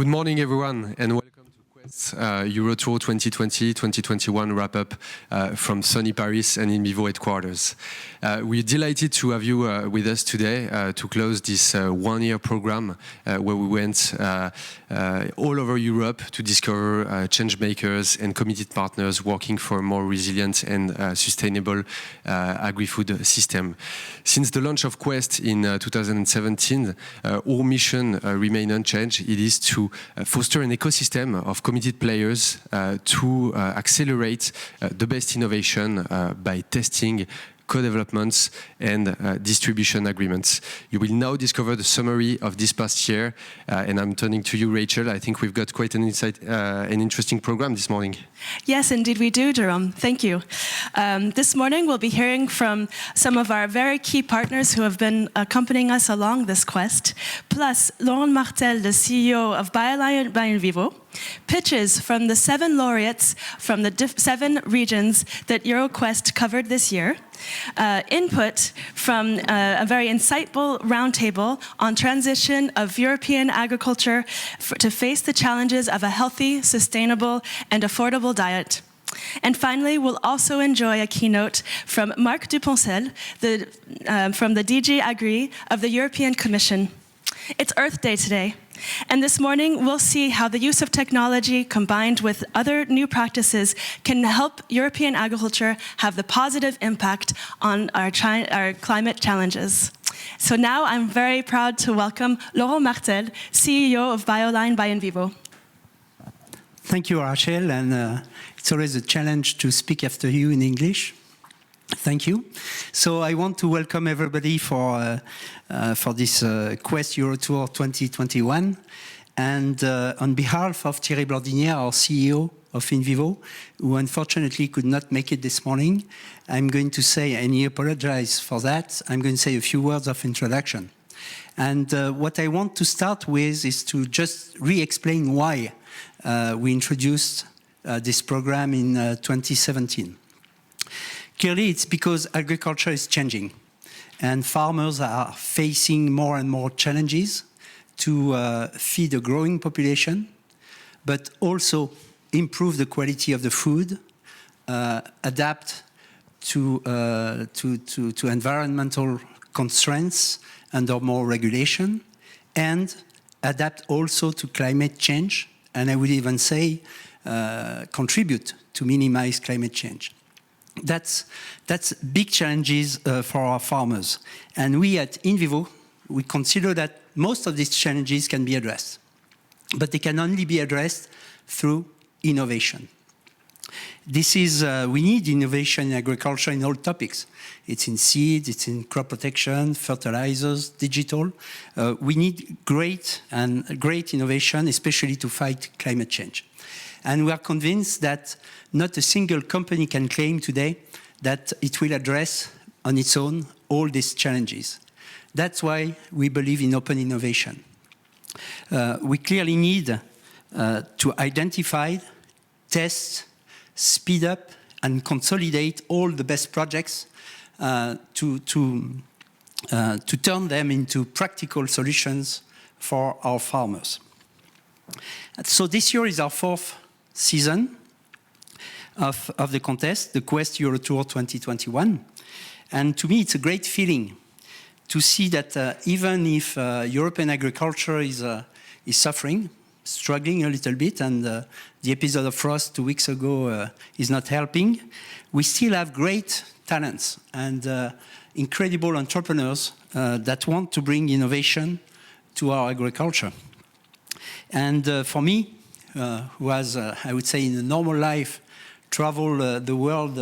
Good morning, everyone, and welcome to Quest EuroTour 2020-2021 wrap-up from sunny Paris and InVivo headquarters. We're delighted to have you with us today to close this one-year program where we went all over Europe to discover change makers and committed partners working for a more resilient and sustainable agri-food system. Since the launch of Quest in 2017, our mission remains unchanged. It is to foster an ecosystem of committed players to accelerate the best innovation by testing co-developments and distribution agreements. You will now discover the summary of this past year, and I'm turning to you, Rachel. I think we've got quite an interesting program this morning. Yes, indeed we do, Jerome. Thank you. This morning we'll be hearing from some of our very key partners who have been accompanying us along this quest, plus Laurent Martel, the CEO of Bioline by InVivo, pitches from the 7 laureates from the 7 regions that EuroQuest covered this year, input from a very insightful roundtable on transition of European agriculture to face the challenges of a healthy, sustainable, and affordable diet. And finally, we'll also enjoy a keynote from Marc Poncel, from the DG Agri of the European Commission. It's Earth Day today. And this morning, we'll see how the use of technology combined with other new practices can help European agriculture have the positive impact on our climate challenges. So now I'm very proud to welcome Laurent Martel, CEO of Bioline by InVivo. Thank you, Rachel, and it's always a challenge to speak after you in English. Thank you. So I want to welcome everybody for this Quest EuroTour 2021. And on behalf of Thierry Blandinière, our CEO of InVivo, who unfortunately could not make it this morning, I'm going to say, and he apologizes for that, I'm going to say a few words of introduction. And what I want to start with is to just re-explain why we introduced this program in 2017. Clearly, it's because agriculture is changing, and farmers are facing more and more challenges to feed a growing population, but also improve the quality of the food, adapt to environmental constraints under more regulation, and adapt also to climate change, and I would even say contribute to minimize climate change. That's big challenges for our farmers. And we at InVivo, we consider that most of these challenges can be addressed. But they can only be addressed through innovation. This is, we need innovation in agriculture in all topics. It's in seeds, it's in crop protection, fertilizers, digital. We need great innovation, especially to fight climate change. And we are convinced that not a single company can claim today that it will address on its own all these challenges. That's why we believe in open innovation. We clearly need to identify, test, speed up, and consolidate all the best projects to turn them into practical solutions for our farmers. So this year is our 4th season of the contest, the Quest EuroTour 2021. And to me, it's a great feeling to see that even if European agriculture is suffering, struggling a little bit, and the episode of frost 2 weeks ago is not helping, we still have great talents and incredible entrepreneurs that want to bring innovation to our agriculture. And for me, who has, I would say, in a normal life, travel the world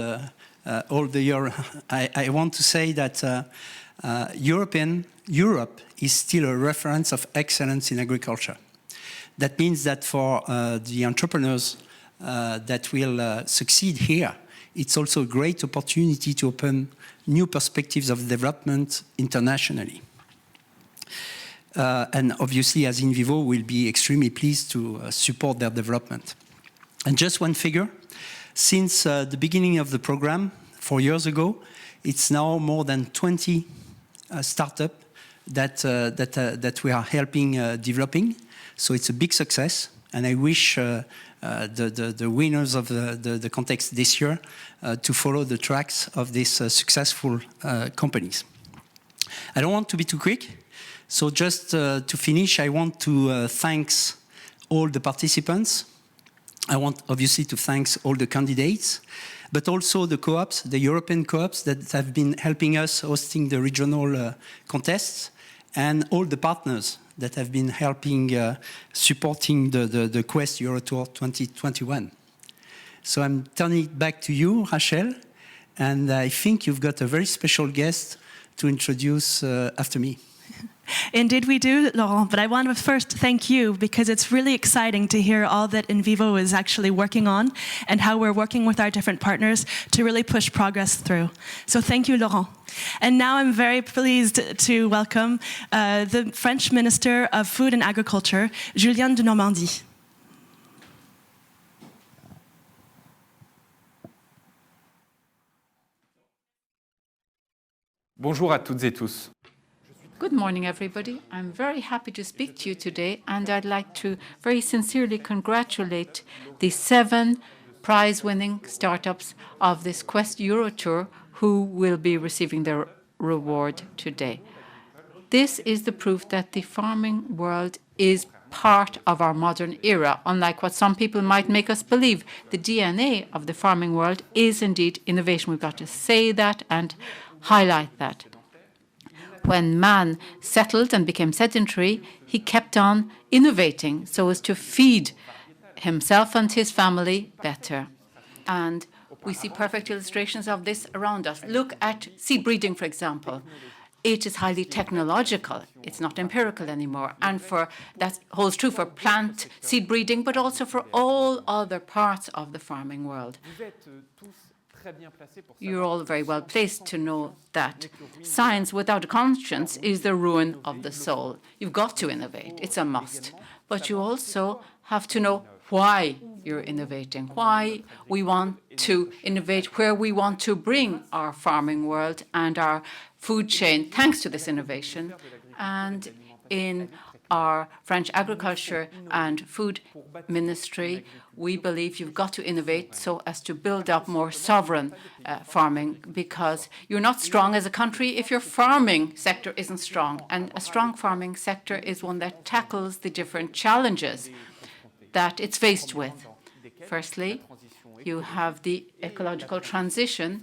all the year, I want to say that Europe is still a reference of excellence in agriculture. That means that for the entrepreneurs that will succeed here, it's also a great opportunity to open new perspectives of development internationally. And obviously, as InVivo, we'll be extremely pleased to support their development. And just one figure, since the beginning of the program, 4 years ago, it's now more than 20 startups that we are helping developing. So it's a big success, and I wish the winners of the contest this year to follow the tracks of these successful companies. I don't want to be too quick, so just to finish, I want to thank all the participants. I want obviously to thank all the candidates, but also the co-ops, the European co-ops that have been helping us hosting the regional contests, and all the partners that have been helping supporting the Quest EuroTour 2021. So I'm turning it back to you, Rachel, and I think you've got a very special guest to introduce after me. Indeed we do, Laurent, but I want to first thank you because it's really exciting to hear all that Invivo is actually working on and how we're working with our different partners to really push progress through. So thank you, Laurent. And now I'm very pleased to welcome the French Minister of Food and Agriculture, Julien de Normandie. Bonjour à toutes et tous. Good morning, everybody. I'm very happy to speak to you today, and I'd like to very sincerely congratulate the 7 prize-winning startups of this Quest EuroTour who will be receiving their reward today. This is the proof that the farming world is part of our modern era. Unlike what some people might make us believe, the DNA of the farming world is indeed innovation. We've got to say that and highlight that. When man settled and became sedentary, he kept on innovating so as to feed himself and his family better. And we see perfect illustrations of this around us. Look at seed breeding, for example. It is highly technological. It's not empirical anymore. And that holds true for plant seed breeding, but also for all other parts of the farming world. You're all very well placed to know that science without a conscience is the ruin of the soul. You've got to innovate. It's a must. But you also have to know why you're innovating, why we want to innovate, where we want to bring our farming world and our food chain thanks to this innovation. And in our French Agriculture and Food Ministry, we believe you've got to innovate so as to build up more sovereign farming, because you're not strong as a country if your farming sector isn't strong. And a strong farming sector is one that tackles the different challenges that it's faced with. Firstly, you have the ecological transition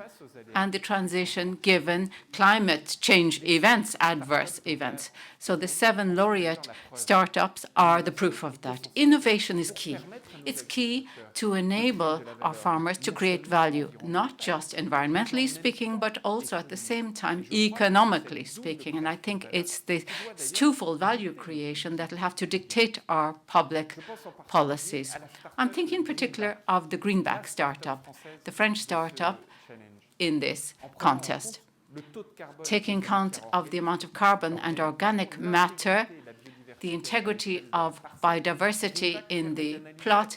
and the transition given climate change events, adverse events. So the 7 laureate startups are the proof of that. Innovation is key. It's key to enable our farmers to create value, not just environmentally speaking, but also at the same time economically speaking. And I think it's this twofold value creation that will have to dictate our public policies. I'm thinking in particular of the Greenback startup, the French startup in this contest. Taking count of the amount of carbon and organic matter, the integrity of biodiversity in the plot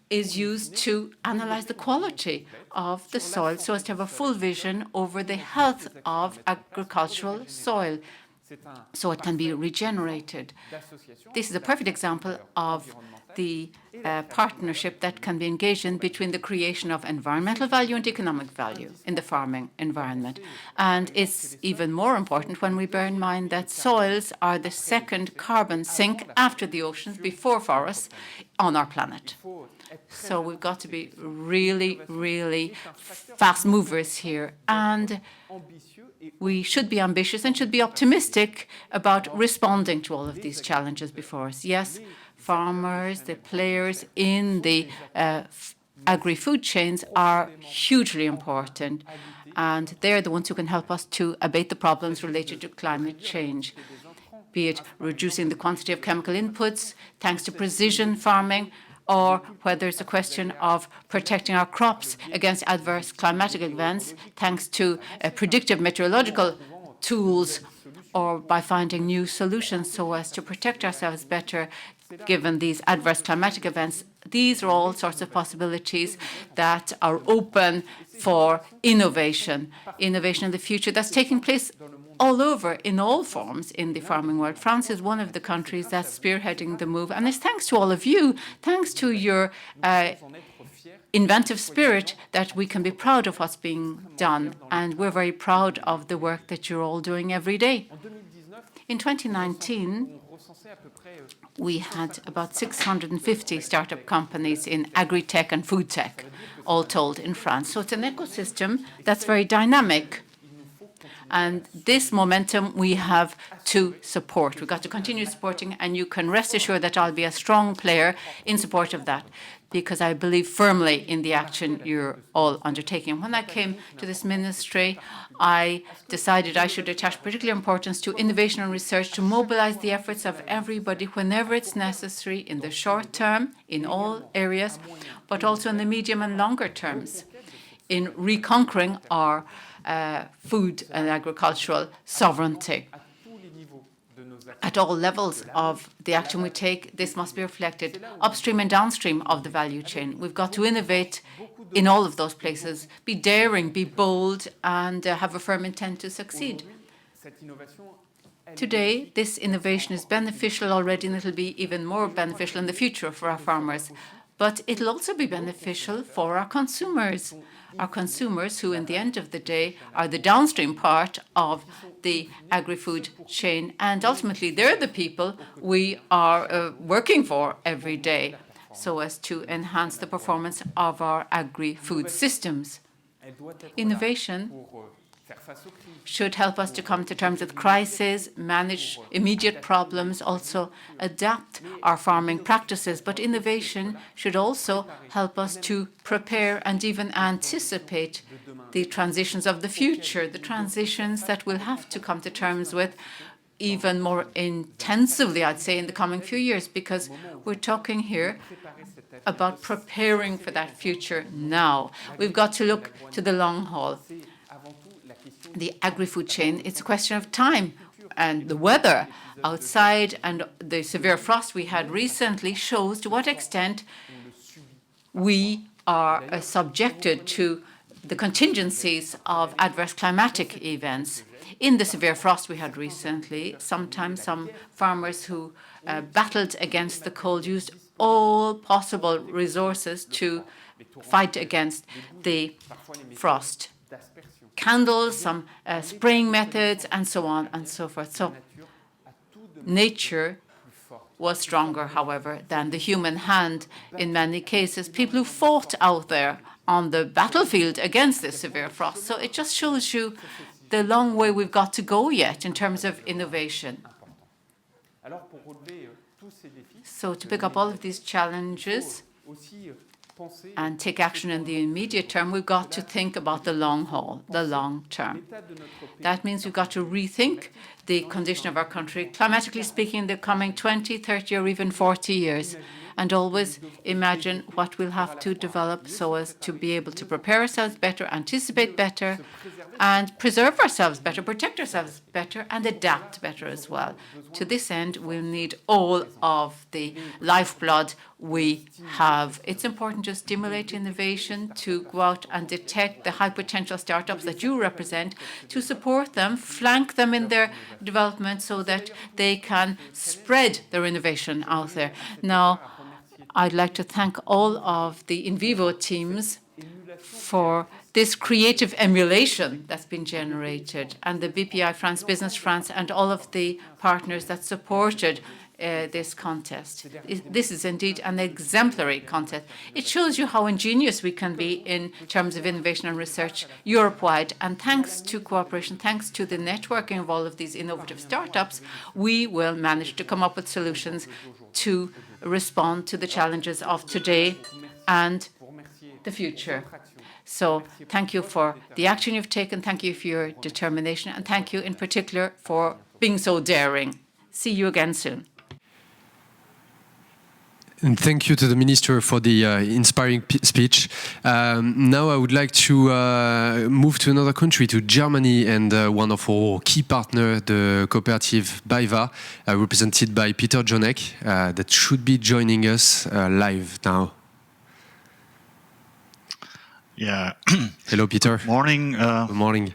is used to analyze the quality of the soil so as to have a full vision over the health of agricultural soil so it can be regenerated. This is a perfect example of the partnership that can be engaged in between the creation of environmental value and economic value in the farming environment. And it's even more important when we bear in mind that soils are the second carbon sink after the oceans, before forests, on our planet. So we've got to be really, really fast movers here. And we should be ambitious and should be optimistic about responding to all of these challenges before us. Yes, farmers, the players in the agri-food chains are hugely important, and they're the ones who can help us to abate the problems related to climate change, be it reducing the quantity of chemical inputs thanks to precision farming, or whether it's a question of protecting our crops against adverse climatic events thanks to predictive meteorological tools, or by finding new solutions so as to protect ourselves better given these adverse climatic events. These are all sorts of possibilities that are open for innovation in the future that's taking place all over in all forms in the farming world. France is one of the countries that's spearheading the move, and it's thanks to all of you, thanks to your inventive spirit, that we can be proud of what's being done, and we're very proud of the work that you're all doing every day. In 2019, we had about 650 startup companies in agri-tech and food tech, all told, in France. So it's an ecosystem that's very dynamic. And this momentum we have to support. We've got to continue supporting, and you can rest assured that I'll be a strong player in support of that, because I believe firmly in the action you're all undertaking. When I came to this ministry, I decided I should attach particular importance to innovation and research to mobilize the efforts of everybody whenever it's necessary in the short term, in all areas, but also in the medium and longer terms, in reconquering our food and agricultural sovereignty. At all levels of the action we take, this must be reflected upstream and downstream of the value chain. We've got to innovate in all of those places, be daring, be bold, and have a firm intent to succeed. Today, this innovation is beneficial already, and it'll be even more beneficial in the future for our farmers. But it'll also be beneficial for our consumers who, in the end of the day, are the downstream part of the agri-food chain. And ultimately, they're the people we are working for every day, so as to enhance the performance of our agri-food systems. Innovation should help us to come to terms with crises, manage immediate problems, also adapt our farming practices. But innovation should also help us to prepare and even anticipate the transitions of the future, the transitions that we'll have to come to terms with even more intensively, I'd say, in the coming few years, because we're talking here about preparing for that future now. We've got to look to the long haul. The agri-food chain, it's a question of time, and the weather outside and the severe frost we had recently shows to what extent we are subjected to the contingencies of adverse climatic events. In the severe frost we had recently, sometimes some farmers who battled against the cold used all possible resources to fight against the frost. Candles, some spraying methods, and so on and so forth. So nature was stronger, however, than the human hand in many cases. People who fought out there on the battlefield against this severe frost. So it just shows you the long way we've got to go yet in terms of innovation. So to pick up all of these challenges and take action in the immediate term, we've got to think about the long haul, the long term. That means we've got to rethink the condition of our country, climatically speaking, in the coming 20, 30, or even 40 years, and always imagine what we'll have to develop so as to be able to prepare ourselves better, anticipate better, and preserve ourselves better, protect ourselves better, and adapt better as well. To this end, we'll need all of the lifeblood we have. It's important to stimulate innovation, to go out and detect the high potential startups that you represent, to support them, flank them in their development so that they can spread their innovation out there. Now, I'd like to thank all of the in vivo teams for this creative emulation that's been generated, and the BPI France, Business France, and all of the partners that supported this contest. This is indeed an exemplary contest. It shows you how ingenious we can be in terms of innovation and research Europe-wide. And thanks to cooperation, thanks to the networking of all of these innovative startups, we will manage to come up with solutions to respond to the challenges of today and the future. So thank you for the action you've taken, thank you for your determination, and thank you in particular for being so daring. See you again soon. And thank you to the Minister for the inspiring speech. Now I would like to move to another country, to Germany, and one of our key partners, the cooperative BayWa, represented by Peter Jonek, that should be joining us live now. Yeah. Hello, Peter. Good morning. Good morning.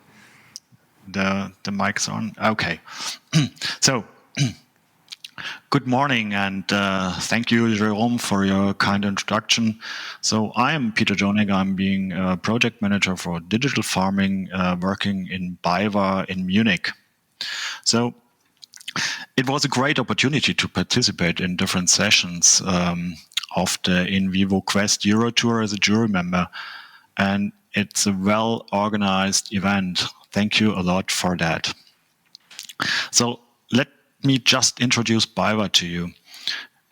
The mic's on. Okay. So, good morning, and thank you, Jérôme, for your kind introduction. So, I am Peter Jonig. I'm being a project manager for digital farming, working in BayWa in Munich. So, it was a great opportunity to participate in different sessions of the Quest EuroTour as a jury member, and it's a well-organized event. Thank you a lot for that. So let me just introduce BayWa to you.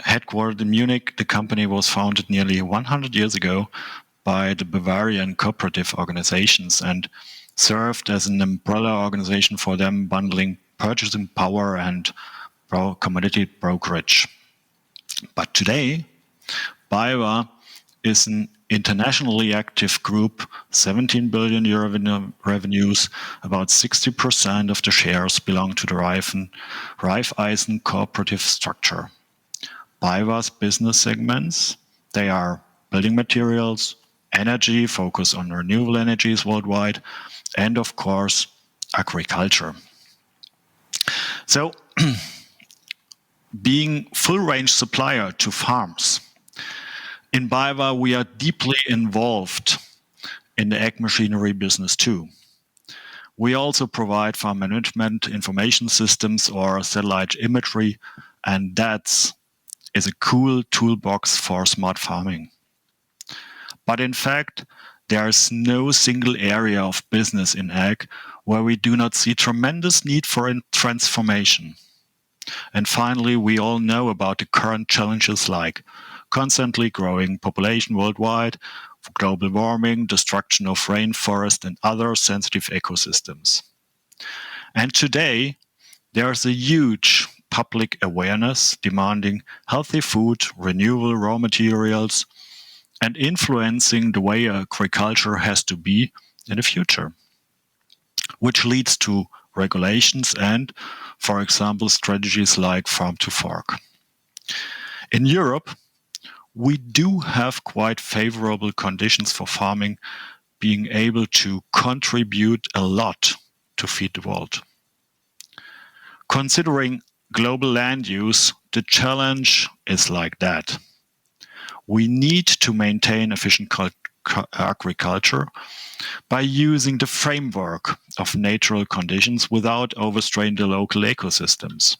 Headquartered in Munich, the company was founded nearly 100 years ago by the Bavarian cooperative organizations and served as an umbrella organization for them, bundling purchasing power and commodity brokerage. But today, BayWa is an internationally active group, 17 billion euro revenues, about 60% of the shares belong to the Raiffeisen cooperative structure. BayWa's business segments, they are building materials, energy, focus on renewable energies worldwide, and of course, agriculture. So, being full-range supplier to farms, in BayWa, we are deeply involved in the ag machinery business too. We also provide farm management information systems or satellite imagery, and that is a cool toolbox for smart farming. But in fact, there is no single area of business in ag where we do not see tremendous need for transformation. And finally, we all know about the current challenges like constantly growing population worldwide, global warming, destruction of rainforest and other sensitive ecosystems. And today, there's a huge public awareness demanding healthy food, renewable raw materials, and influencing the way agriculture has to be in the future, which leads to regulations and, for example, strategies like farm to fork. In Europe, we do have quite favorable conditions for farming, being able to contribute a lot to feed the world. Considering global land use, the challenge is like that. We need to maintain efficient agriculture by using the framework of natural conditions without overstraining the local ecosystems.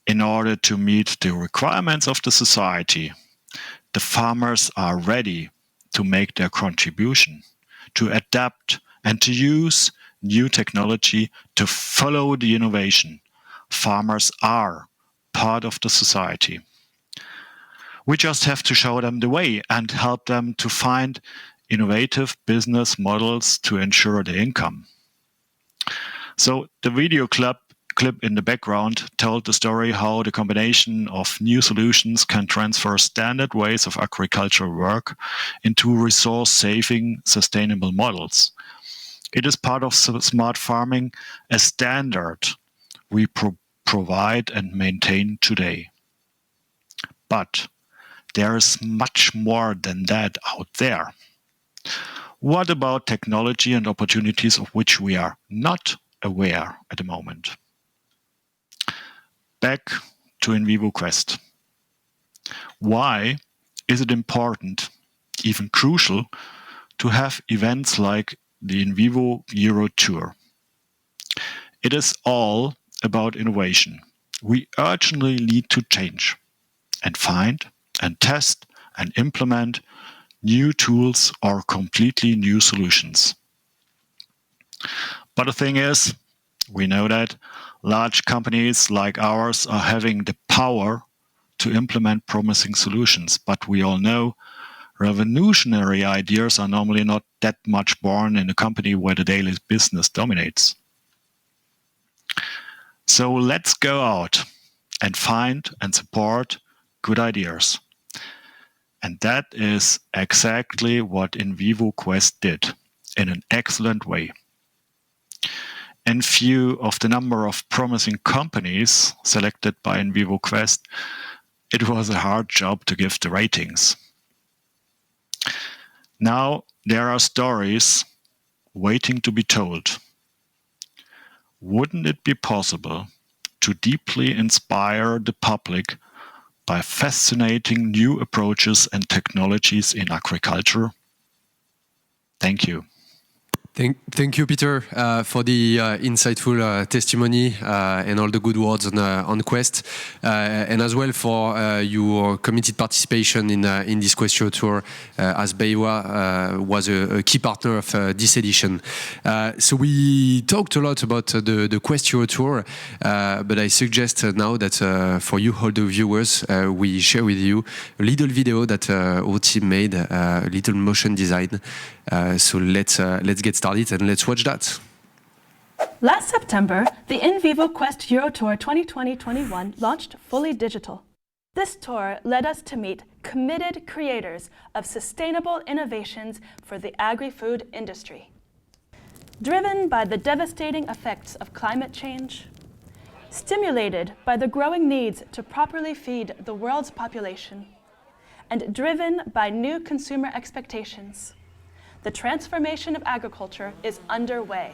In order to meet the requirements of the society, the farmers are ready to make their contribution, to adapt and to use new technology to follow the innovation. Farmers are part of the society. We just have to show them the way and help them to find innovative business models to ensure the income. So the video clip in the background told the story how the combination of new solutions can transfer standard ways of agricultural work into resource-saving, sustainable models. It is part of smart farming, a standard we provide and maintain today. But there is much more than that out there. What about technology and opportunities of which we are not aware at the moment? Back to invivoquest. Why is it important, even crucial, to have events like the EuroTour? It is all about innovation. We urgently need to change and find and test and implement new tools or completely new solutions. But the thing is, we know that large companies like ours are having the power to implement promising solutions, but we all know revolutionary ideas are normally not that much born in a company where the daily business dominates. So let's go out and find and support good ideas. And that is exactly what invivoquest did in an excellent way. In view of the number of promising companies selected by invivoquest, it was a hard job to give the ratings. Now there are stories waiting to be told, wouldn't it be possible to deeply inspire the public by fascinating new approaches and technologies in agriculture? Thank you. Thank you, Peter, for the insightful testimony and all the good words on Quest, and as well for your committed participation in this Quest EuroTour, as BayWa was a key partner of this edition. So we talked a lot about the Quest EuroTour, but I suggest now that for you, all the viewers, we share with you a little video that our team made, a little motion design. So let's get started and let's watch that. Last September, the invivoquest EuroTour 2020-21 launched fully digital. This tour led us to meet committed creators of sustainable innovations for the agri-food industry. Driven by the devastating effects of climate change, stimulated by the growing needs to properly feed the world's population, and driven by new consumer expectations, the transformation of agriculture is underway.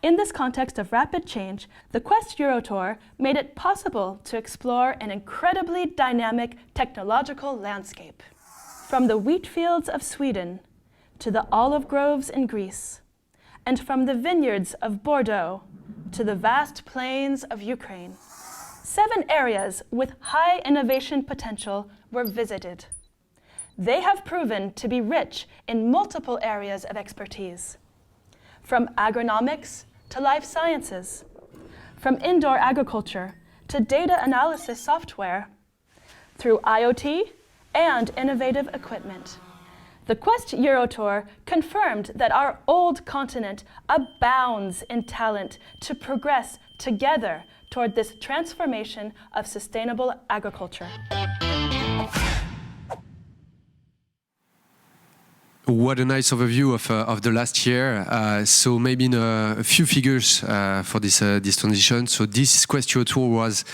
In this context of rapid change, the Quest EuroTour made it possible to explore an incredibly dynamic technological landscape. From the wheat fields of Sweden to the olive groves in Greece, and from the vineyards of Bordeaux to the vast plains of Ukraine, 7 areas with high innovation potential were visited. They have proven to be rich in multiple areas of expertise, from agronomics to life sciences, from indoor agriculture to data analysis software, through IoT and innovative equipment. The Quest EuroTour confirmed that our old continent abounds in talent to progress together toward this transformation of sustainable agriculture. What a nice overview of the last year. So maybe in a few figures for this transition. So this Quest EuroTour was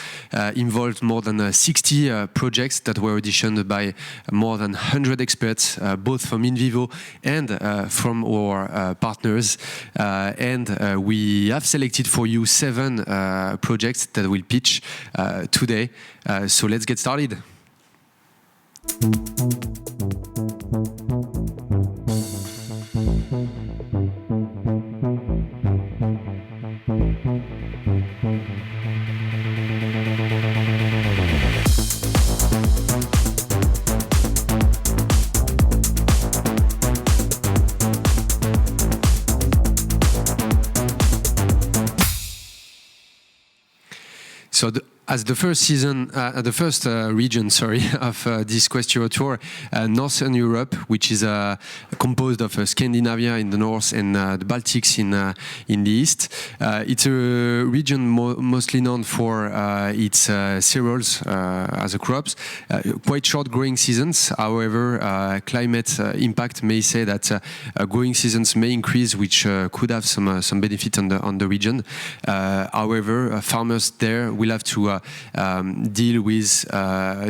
involved more than 60 projects that were auditioned by more than 100 experts, both from InVivo and from our partners. And we have selected for you 7 projects that we'll pitch today. So let's get started. So as the first season, the first region, of this Quest EuroTour, Northern Europe, which is composed of Scandinavia in the north and the Baltics in the east. It's a region mostly known for its cereals as a crops, quite short growing seasons. However, climate impact may say that growing seasons may increase, which could have some benefit on the region. However, farmers there will have to deal with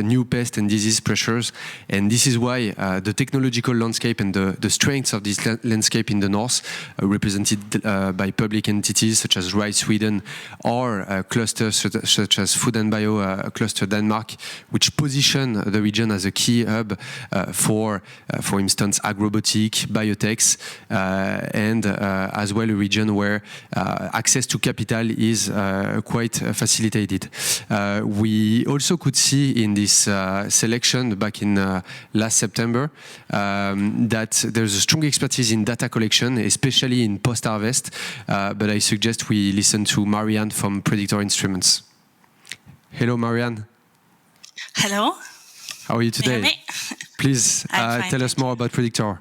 new pest and disease pressures, and this is why the technological landscape and the strengths of this landscape in the north, represented by public entities such as Rice Sweden or clusters such as Food and Bio Cluster Denmark, which position the region as a key hub for instance, agrobotic, biotechs, and as well a region where access to capital is quite facilitated. We also could see in this selection back in last September that there's a strong expertise in data collection, especially in post-harvest, but I suggest we listen to Marianne from Predictor Instruments. Hello, Marianne. Hello. How are you today? Can you hear me? Please tell us more about Predictor.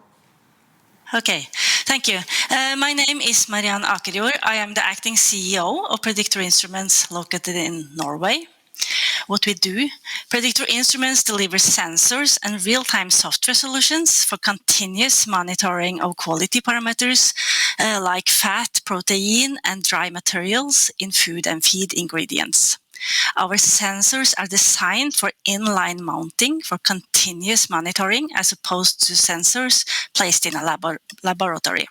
Okay, thank you. My name is Marianne Akerjord. I am the acting CEO of Predictor Instruments located in Norway. What we do, Predictor Instruments delivers sensors and real-time software solutions for continuous monitoring of quality parameters like fat, protein, and dry materials in food and feed ingredients. Our sensors are designed for inline mounting for continuous monitoring as opposed to sensors placed in a laboratory.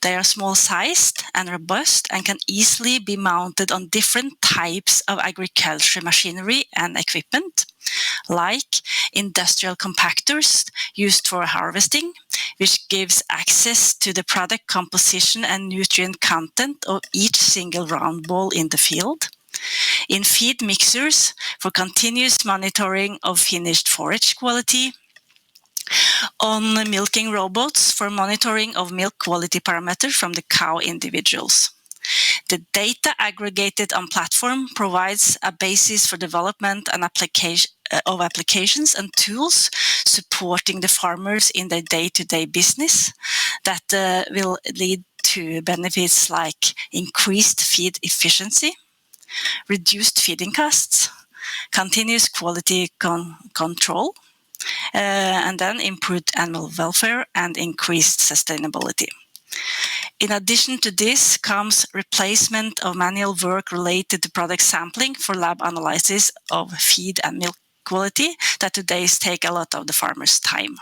They are small-sized and robust and can easily be mounted on different types of agriculture machinery and equipment, like industrial compactors used for harvesting, which gives access to the product composition and nutrient content of each single round ball in the field. In feed mixers for continuous monitoring of finished forage quality, on milking robots for monitoring of milk quality parameters from the cow individuals. The data aggregated on platform provides a basis for development and applications and tools supporting the farmers in their day-to-day business that will lead to benefits like increased feed efficiency, reduced feeding costs, continuous quality control, and then improved animal welfare and increased sustainability. In addition to this comes replacement of manual work related to product sampling for lab analysis of feed and milk quality that today take a lot of the farmers' time.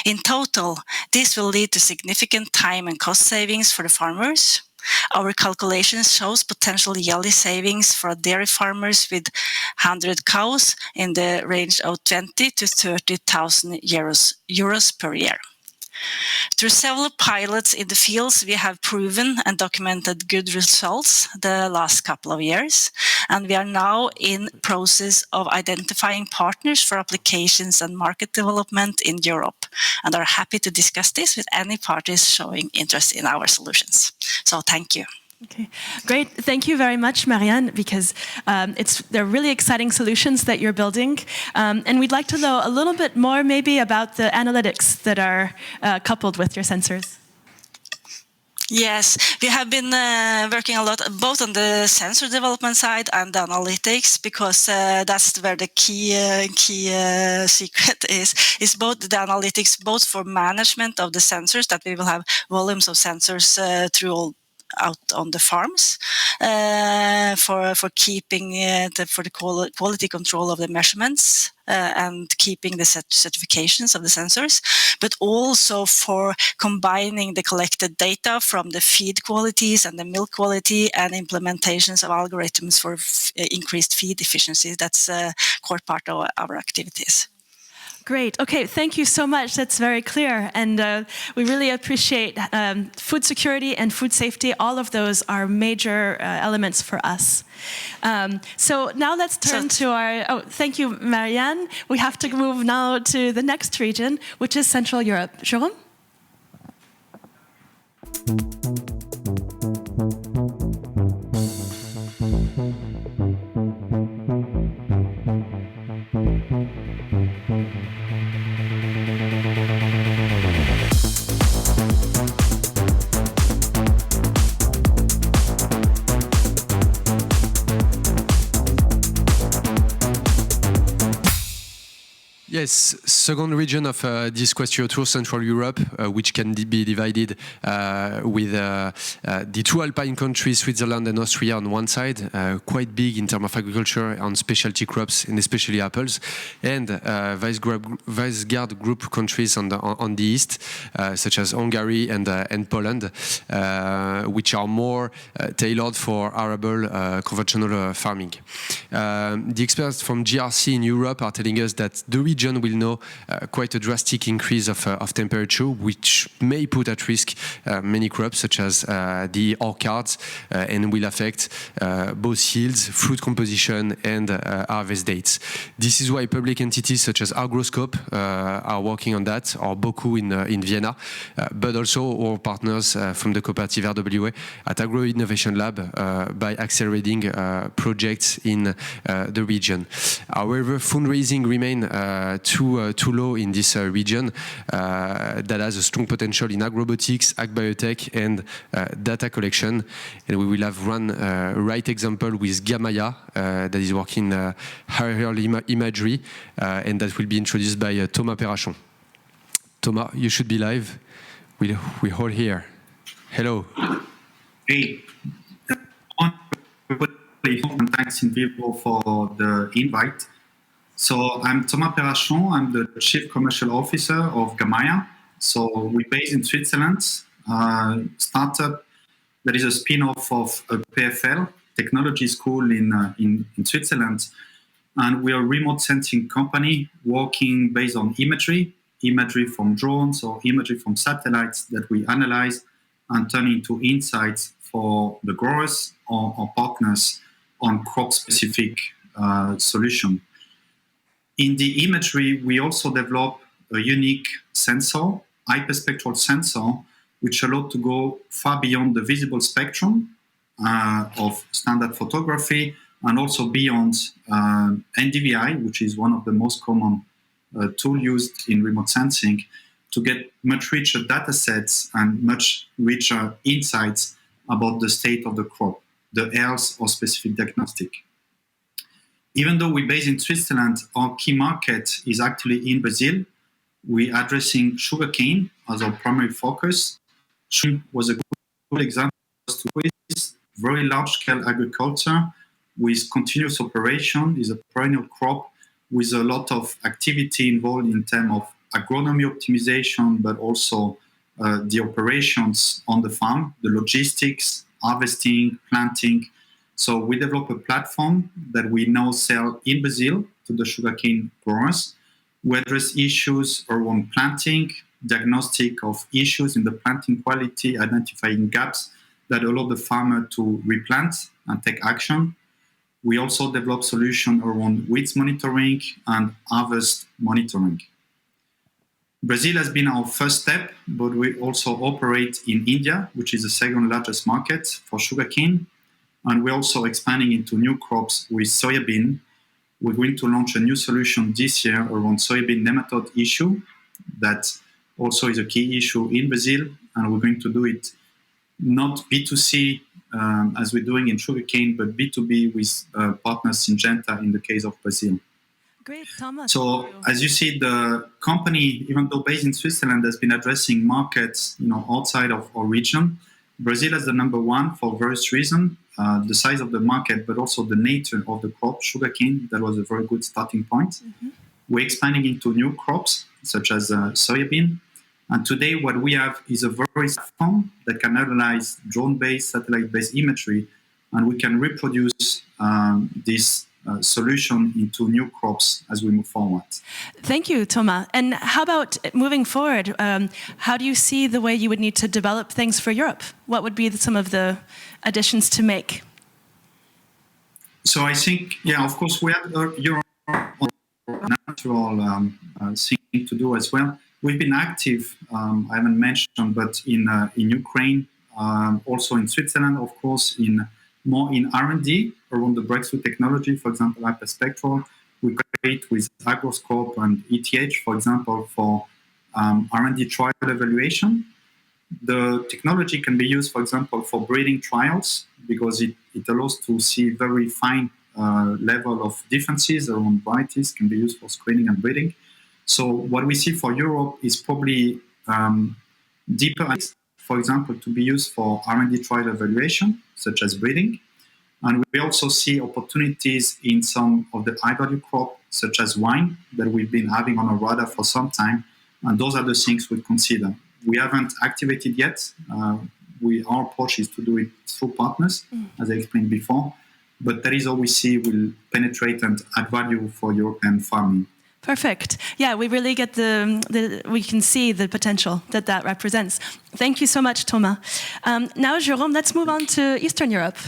In total, this will lead to significant time and cost savings for the farmers. Our calculations shows potential yearly savings for dairy farmers with 100 cows in the range of 20 to 30,000 euros per year. Through several pilots in the fields, we have proven and documented good results the last couple of years, and we are now in process of identifying partners for applications and market development in Europe, and are happy to discuss this with any parties showing interest in our solutions. So thank you. Okay, great. Thank you very much, Marianne, because they're really exciting solutions that you're building. And we'd like to know a little bit more maybe about the analytics that are coupled with your sensors. Yes, we have been working a lot both on the sensor development side and the analytics, because that's where the key secret is both the analytics, both for management of the sensors, that we will have volumes of sensors out on the farms for keeping for the quality control of the measurements and keeping the certifications of the sensors, but also for combining the collected data from the feed qualities and the milk quality and implementations of algorithms for increased feed efficiency. That's a core part of our activities. Great. Okay, thank you so much. That's very clear. And we really appreciate food security and food safety. All of those are major elements for us. So now let's turn to our... Oh, thank you, Marianne. We have to move now to the next region, which is Central Europe. Jérôme? Yes, second region of this Quest EuroTour, Central Europe, which can be divided with the two Alpine countries, Switzerland and Austria on one side, quite big in terms of agriculture on specialty crops and especially apples, and Visegrad Group countries on the east, such as Hungary and Poland, which are more tailored for arable conventional farming. The experts from GRC in Europe are telling us that the region will know quite a drastic increase of temperature, which may put at risk many crops, such as the orchards, and will affect both yields, fruit composition, and harvest dates. This is why public entities such as Agroscope are working on that, or Boku in Vienna, but also our partners from the cooperative RWA at AgroInnovation Lab by accelerating projects in the region. However, fundraising remains too low in this region that has a strong potential in agrobotics, agbiotech, and data collection. And we will have one right example with Gamaya that is working aerial imagery, and that will be introduced by Thomas Perrachon. Thomas, you should be live. We're all here. Hello. Hey. Thanks Invivo for the invite. So I'm Thomas Perrachon. I'm the Chief Commercial Officer of Gamaya. So we're based in Switzerland. startup that is a spin-off of a PFL technology school in Switzerland. And we are a remote sensing company working based on imagery from drones or imagery from satellites that we analyze and turn into insights for the growers or partners on crop-specific solution. In the imagery, we also develop a unique sensor, hyperspectral sensor, which allows to go far beyond the visible spectrum of standard photography and also beyond NDVI, which is one of the most common tools used in remote sensing, to get much richer data sets and much richer insights about the state of the crop, the health or specific diagnostic. Even though we're based in Switzerland, our key market is actually in Brazil. We're addressing sugarcane as our primary focus. Sugarcane was a good example to Swiss, very large-scale agriculture with continuous operation, is a perennial crop with a lot of activity involved in terms of agronomy optimization, but also the operations on the farm, the logistics, harvesting, planting. So we developed a platform that we now sell in Brazil to the sugarcane growers. We address issues around planting, diagnostic of issues in the planting quality, identifying gaps that allow the farmer to replant and take action. We also develop solutions around weeds monitoring and harvest monitoring. Brazil has been our first step, but we also operate in India, which is the second largest market for sugarcane. And we're also expanding into new crops with soybean. We're going to launch a new solution this year around soybean nematode issue. That also is a key issue in Brazil. And we're going to do it not B2C as we're doing in sugarcane, but B2B with partners Syngenta in the case of Brazil. Great, Thomas. So as you see, the company, even though based in Switzerland, has been addressing markets outside of our region. Brazil is the number one for various reasons. The size of the market, but also the nature of the crop, sugarcane, that was a very good starting point. Mm-hmm. We're expanding into new crops, such as soybean. And today what we have is a very platform that can analyze drone-based, satellite-based imagery, and we can reproduce this solution into new crops as we move forward. Thank you, Thomas. And how about moving forward? How do you see the way you would need to develop things for Europe? What would be some of the additions to make? So I think, of course, we have Europe natural thing to do as well. We've been active, I haven't mentioned, but in Ukraine, also in Switzerland, of course, more in R&D around the breakthrough technology, for example, hyperspectral. We create with Agroscope and ETH, for example, for R&D trial evaluation. The technology can be used, for example, for breeding trials because it allows to see very fine level of differences around varieties, can be used for screening and breeding. So what we see for Europe is probably deeper, for example, to be used for R&D trial evaluation, such as breeding. And we also see opportunities in some of the high-value crop, such as wine, that we've been having on our radar for some time. And those are the things we consider. We haven't activated yet. Our approach is to do it through partners, as I explained before. But that is all we see will penetrate and add value for European farming. Perfect. Yeah, we really get we can see the potential that represents. Thank you so much, Thomas. Now, Jérôme, let's move on to Eastern Europe.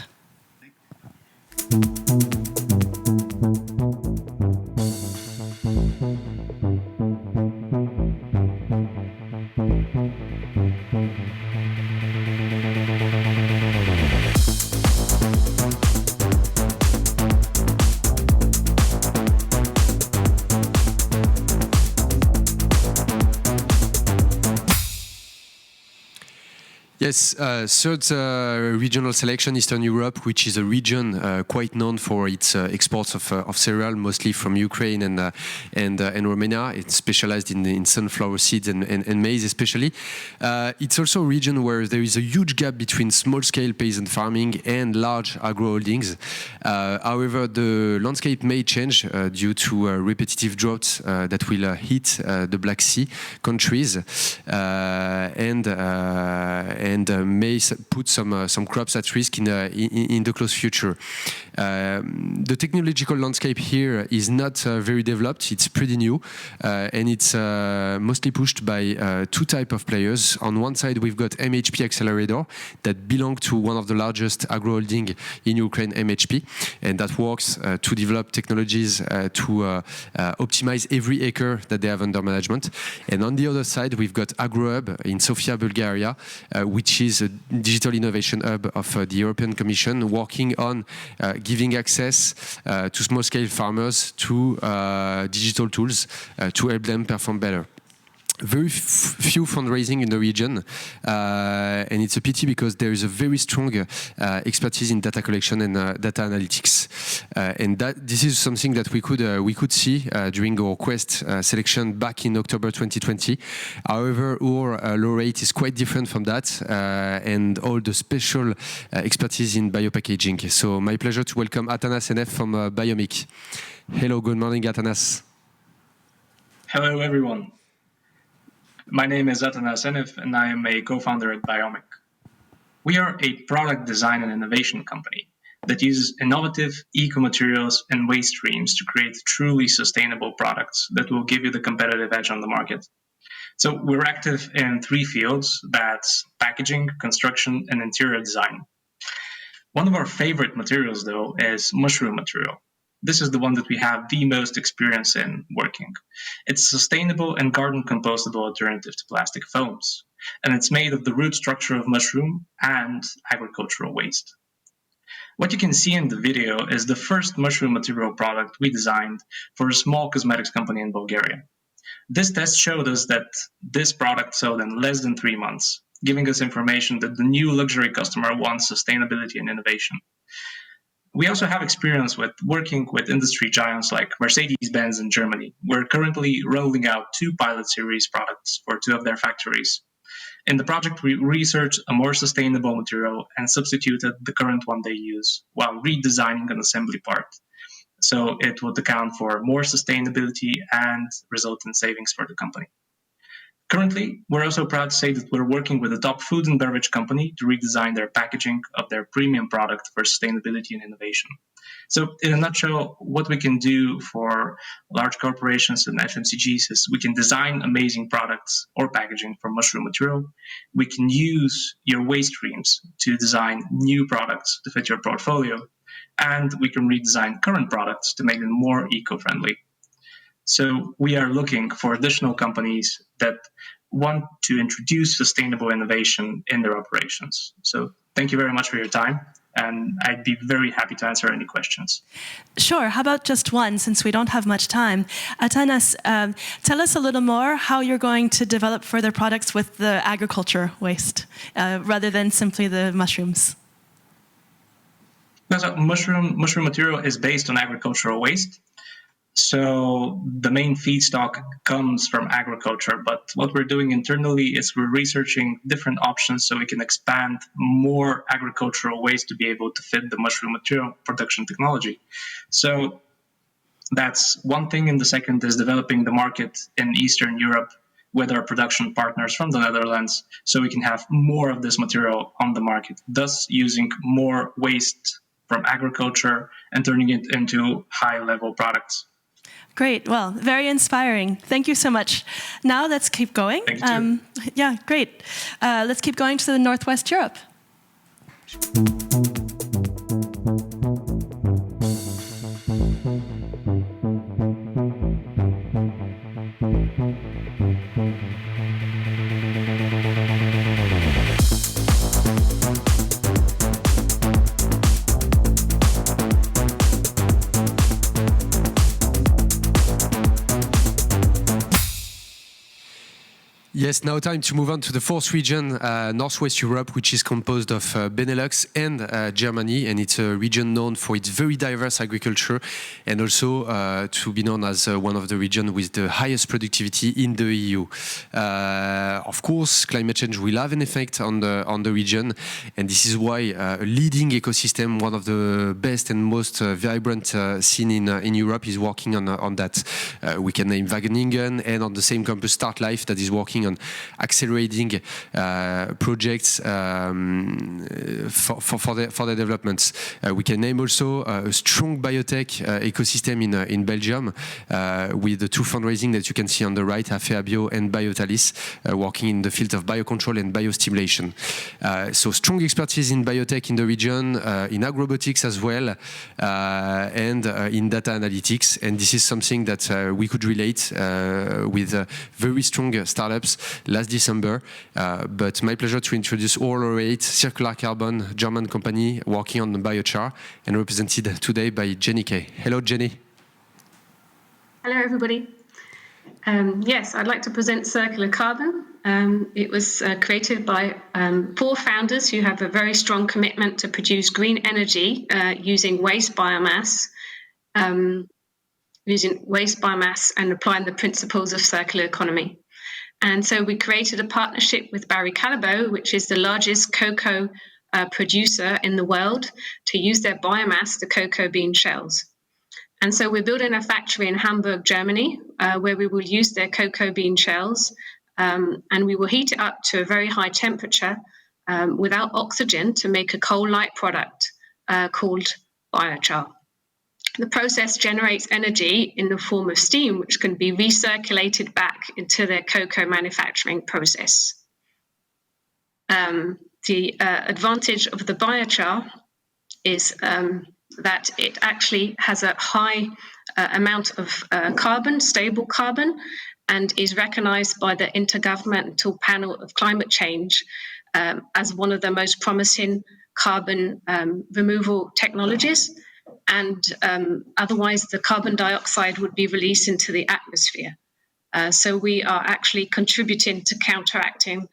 Yes, Yes, third regional selection, Eastern Europe, which is a region quite known for its exports of cereal, mostly from Ukraine and Romania. It's specialized in sunflower seeds and maize especially. It's also a region where there is a huge gap between small-scale peasant farming and large agro-holdings. However, the landscape may change due to repetitive droughts that will hit the Black Sea countries and may put some crops at risk in the close future. The technological landscape here is not very developed. It's pretty new, and it's mostly pushed by two types of players. On one side, we've got MHP Accelerator that belong to one of the largest agro-holding in Ukraine, MHP, and that works to develop technologies to optimize every acre that they have under management. And on the other side, we've got AgroHub in Sofia, Bulgaria, which is a digital innovation hub of the European Commission, working on giving access to small-scale farmers to digital tools to help them perform better. Very few fundraising in the region, and it's a pity because there is a very strong expertise in data collection and data analytics, and this is something that we could see during our Quest selection back in October 2020. However, our laureate is quite different from that, and all the special expertise in biopackaging. So my pleasure to welcome Athanas NF from Biomic. Hello, good morning, Athanas. Hello, everyone. My name is Athanas Enif, and I am a co-founder at Biomic. We are a product design and innovation company that uses innovative eco-materials and waste streams to create truly sustainable products that will give you the competitive edge on the market. So we're active in three fields: that's packaging, construction, and interior design. One of our favorite materials, though, is mushroom material. This is the one that we have the most experience in working. It's a sustainable and garden-compostable alternative to plastic foams, and it's made of the root structure of mushroom and agricultural waste. What you can see in the video is the first mushroom material product we designed for a small cosmetics company in Bulgaria. This test showed us that this product sold in less than 3 months, giving us information that the new luxury customer wants sustainability and innovation. We also have experience with working with industry giants like Mercedes-Benz in Germany. We're currently rolling out 2 pilot series products for 2 of their factories. In the project, we researched a more sustainable material and substituted the current one they use while redesigning an assembly part. So it would account for more sustainability and result in savings for the company. Currently, we're also proud to say that we're working with a top food and beverage company to redesign their packaging of their premium product for sustainability and innovation. So in a nutshell, what we can do for large corporations and FMCGs is we can design amazing products or packaging from mushroom material. We can use your waste streams to design new products to fit your portfolio. And we can redesign current products to make them more eco-friendly. So we are looking for additional companies that want to introduce sustainable innovation in their operations. So thank you very much for your time, and I'd be very happy to answer any questions. Sure. How about just one, since we don't have much time? Athanas, tell us a little more how you're going to develop further products with the agriculture waste, rather than simply the mushrooms. So mushroom material is based on agricultural waste. So the main feedstock comes from agriculture, but what we're doing internally is we're researching different options so we can expand more agricultural waste to be able to fit the mushroom material production technology. So that's one thing, and the second is developing the market in Eastern Europe with our production partners from the Netherlands so we can have more of this material on the market, thus using more waste from agriculture and turning it into high-level products. Great. Well, very inspiring. Thank you so much. Now let's keep going. Thank you. Yeah, great. Let's keep going to the Northwest Europe. Yes, Yes, now time to move on to the fourth region, Northwest Europe, which is composed of Benelux and Germany, and it's a region known for its very diverse agriculture, and also to be known as one of the regions with the highest productivity in the EU. Of course, climate change will have an effect on the region, and this is why a leading ecosystem, one of the best and most vibrant seen in Europe, is working on that. We can name Wageningen, and on the same campus, Start Life, that is working on accelerating projects for the developments. We can name also a strong biotech ecosystem in Belgium with the two fundraising that you can see on the right, Afea Bio and Biotalis, working in the field of biocontrol and biostimulation. So strong expertise in biotech in the region, in agrobotics as well, and in data analytics. And this is something that we could relate with very strong startups last December. But my pleasure to introduce all 8 Circular Carbon, German company working on the biochar and represented today by Jenny Kay. Hello, Jenny. Hello, everybody. Yes, I'd like to present Circular Carbon. It was created by 4 founders who have a very strong commitment to produce green energy using waste biomass and applying the principles of circular economy. And so we created a partnership with Barry Callebaut, which is the largest cocoa producer in the world, to use their biomass, the cocoa bean shells. And so we're building a factory in Hamburg, Germany, where we will use their cocoa bean shells, and we will heat it up to a very high temperature without oxygen to make a coal-like product called biochar. The process generates energy in the form of steam, which can be recirculated back into their cocoa manufacturing process. The advantage of the biochar is that it actually has a high amount of carbon, stable carbon, and is recognized by the Intergovernmental Panel of Climate Change as one of the most promising carbon removal technologies. And otherwise the carbon dioxide would be released into the atmosphere. So we are actually contributing to counteracting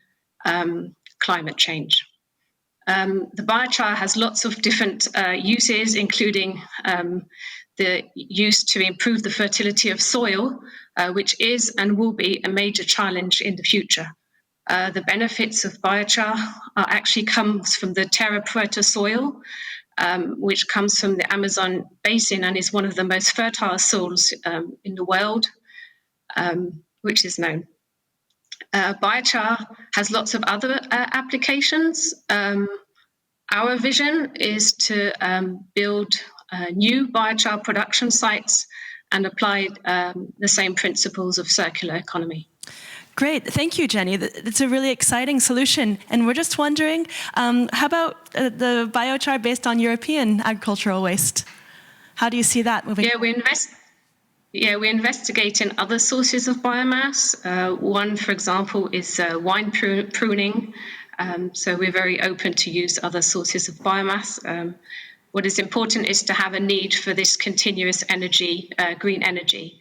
climate change. The biochar has lots of different uses, including the use to improve the fertility of soil, which is and will be a major challenge in the future. The benefits of biochar actually comes from the terra preta soil, which comes from the Amazon basin and is one of the most fertile soils in the world, which is known. Biochar has lots of other applications. Our vision is to build new biochar production sites and apply the same principles of circular economy. Great, thank you, Jenny. It's a really exciting solution. And we're just wondering, how about the biochar based on European agricultural waste? How do you see that moving? We investigate in other sources of biomass. One, for example, is wine pruning. So we're very open to use other sources of biomass. What is important is to have a need for this continuous energy, green energy.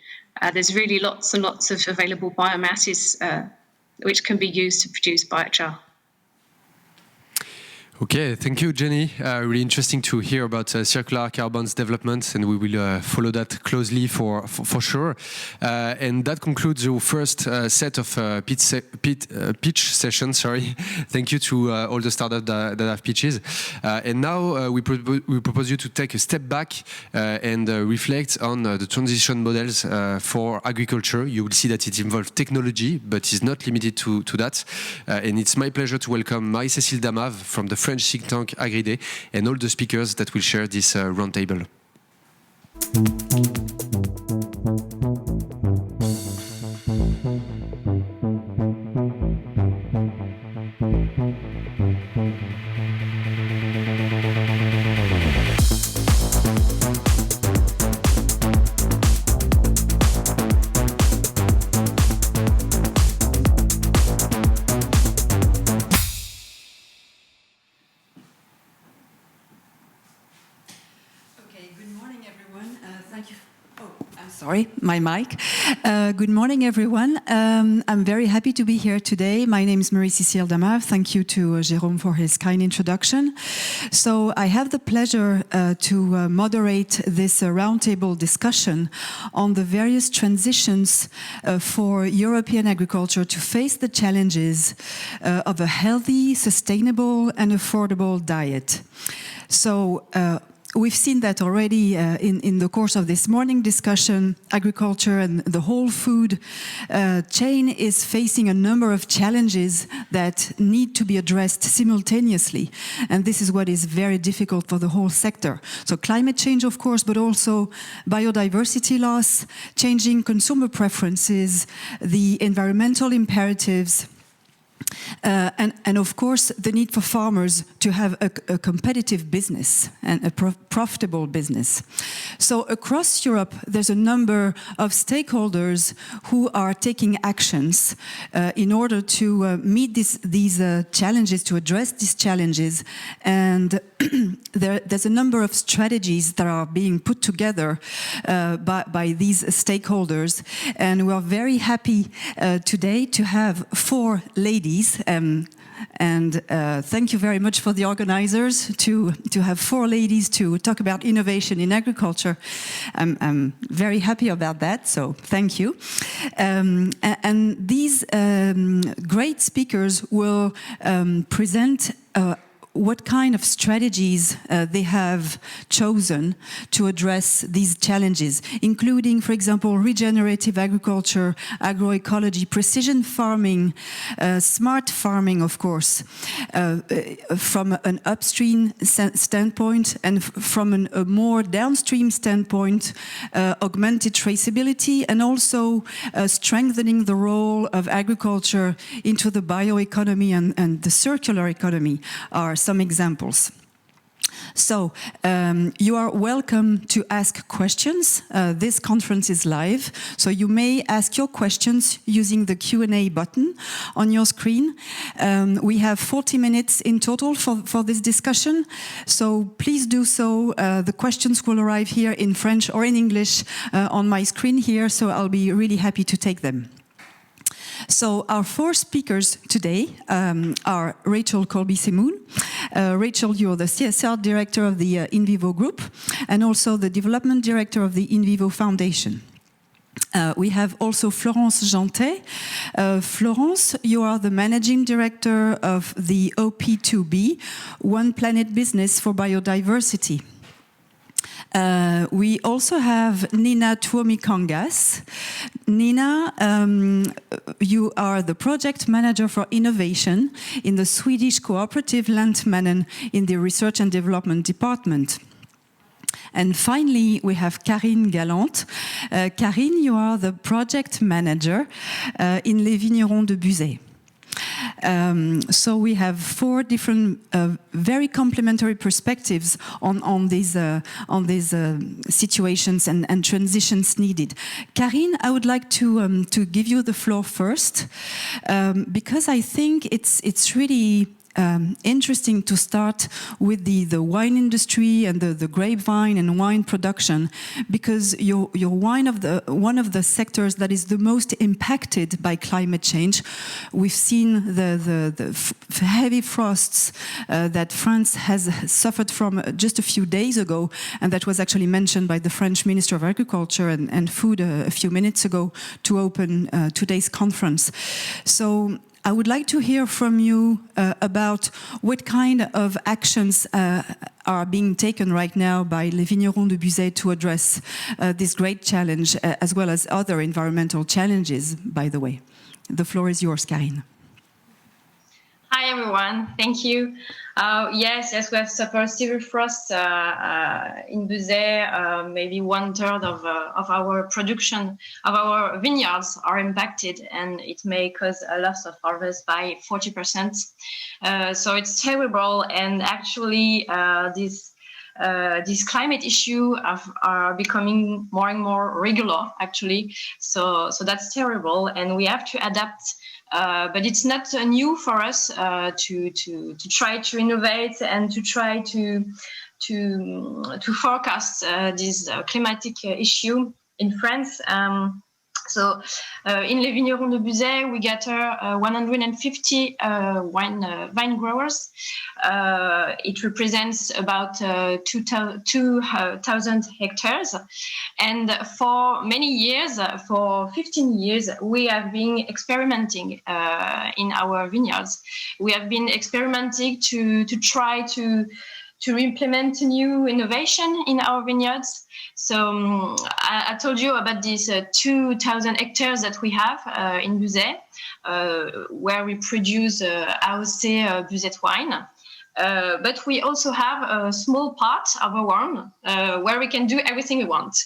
There's really lots and lots of available biomasses which can be used to produce biochar. Okay, thank you, Jenny. Really interesting to hear about circular carbon's development, and we will follow that closely for sure. And that concludes your first set of pitch sessions. Sorry, thank you to all the startups that have pitches. And now we propose you to take a step back and reflect on the transition models for agriculture. You will see that it involves technology, but is not limited to that. And it's my pleasure to welcome Marie-Cécile Damave from the French think tank Agridé, and all the speakers that will share this roundtable. Sorry, my mic. Good morning, everyone. I'm very happy to be here today. My name is Marie-Cécile Damave. Thank you to Jérôme for his kind introduction. So I have the pleasure to moderate this roundtable discussion on the various transitions for European agriculture to face the challenges of a healthy, sustainable, and affordable diet. So we've seen that already in the course of this morning discussion. Agriculture and the whole food chain is facing a number of challenges that need to be addressed simultaneously. And this is what is very difficult for the whole sector. So climate change, of course, but also biodiversity loss, changing consumer preferences, the environmental imperatives, and of course, the need for farmers to have a competitive business and a profitable business. So across Europe, there's a number of stakeholders who are taking actions in order to meet these challenges, to address these challenges. And there's a number of strategies that are being put together by these stakeholders. And we are very happy today to have 4 ladies. And thank you very much for the organizers to have 4 ladies to talk about innovation in agriculture. I'm very happy about that, so thank you. And these great speakers will present what kind of strategies they have chosen to address these challenges, including, for example, regenerative agriculture, agroecology, precision farming, smart farming, of course, from an upstream standpoint, and from a more downstream standpoint, augmented traceability, and also strengthening the role of agriculture into the bioeconomy and the circular economy are some examples. So you are welcome to ask questions. This conference is live, so you may ask your questions using the Q&A button on your screen. We have 40 minutes in total for this discussion, so please do so. The questions will arrive here in French or in English on my screen here, so I'll be really happy to take them. So our 4 speakers today are Rachel Colby-Simoon. Rachel, you're the CSR director of the InVivo Group and also the development director of the InVivo Foundation. We have also Florence Jantet. Florence, you are the managing director of the OP2B, One Planet Business for Biodiversity. We also have Nina Tuomi-Kangas. Nina, you are the project manager for innovation in the Swedish cooperative Lantmännen in the research and development department. And finally, we have Karine Galante. Karine, you are the project manager in Les Vignerons de Buzet. So we have 4 different, very complementary perspectives on these situations and transitions needed. Karine, I would like to give you the floor first, because I think it's really interesting to start with the wine industry and the grapevine and wine production, because you're one of the sectors that is the most impacted by climate change. We've seen the heavy frosts that France has suffered from just a few days ago, and that was actually mentioned by the French Minister of Agriculture and Food a few minutes ago to open today's conference. So I would like to hear from you about what kind of actions are being taken right now by Les Vignerons de Buzet to address this great challenge, as well as other environmental challenges, by the way. The floor is yours, Karine. Hi, everyone. Thank you. Yes, we have suffered severe frost in Buzet. Maybe 1/3 of our production, of our vineyards are impacted, and it may cause a loss of harvest by 40%. So it's terrible, and actually these climate issues are becoming more and more regular, actually. So that's terrible, and we have to adapt. But it's not new for us to try to innovate and to try to forecast this climatic issue. in France. So in Les Vignerons de Buzet, we gather 150 wine growers. It represents about 2,000 hectares. And for many years, for 15 years, we have been experimenting in our vineyards. We have been experimenting to try to implement new innovation in our vineyards. So I told you about these 2,000 hectares that we have in Buzet, where we produce AOC Buzet wine. But we also have a small part of our one where we can do everything we want.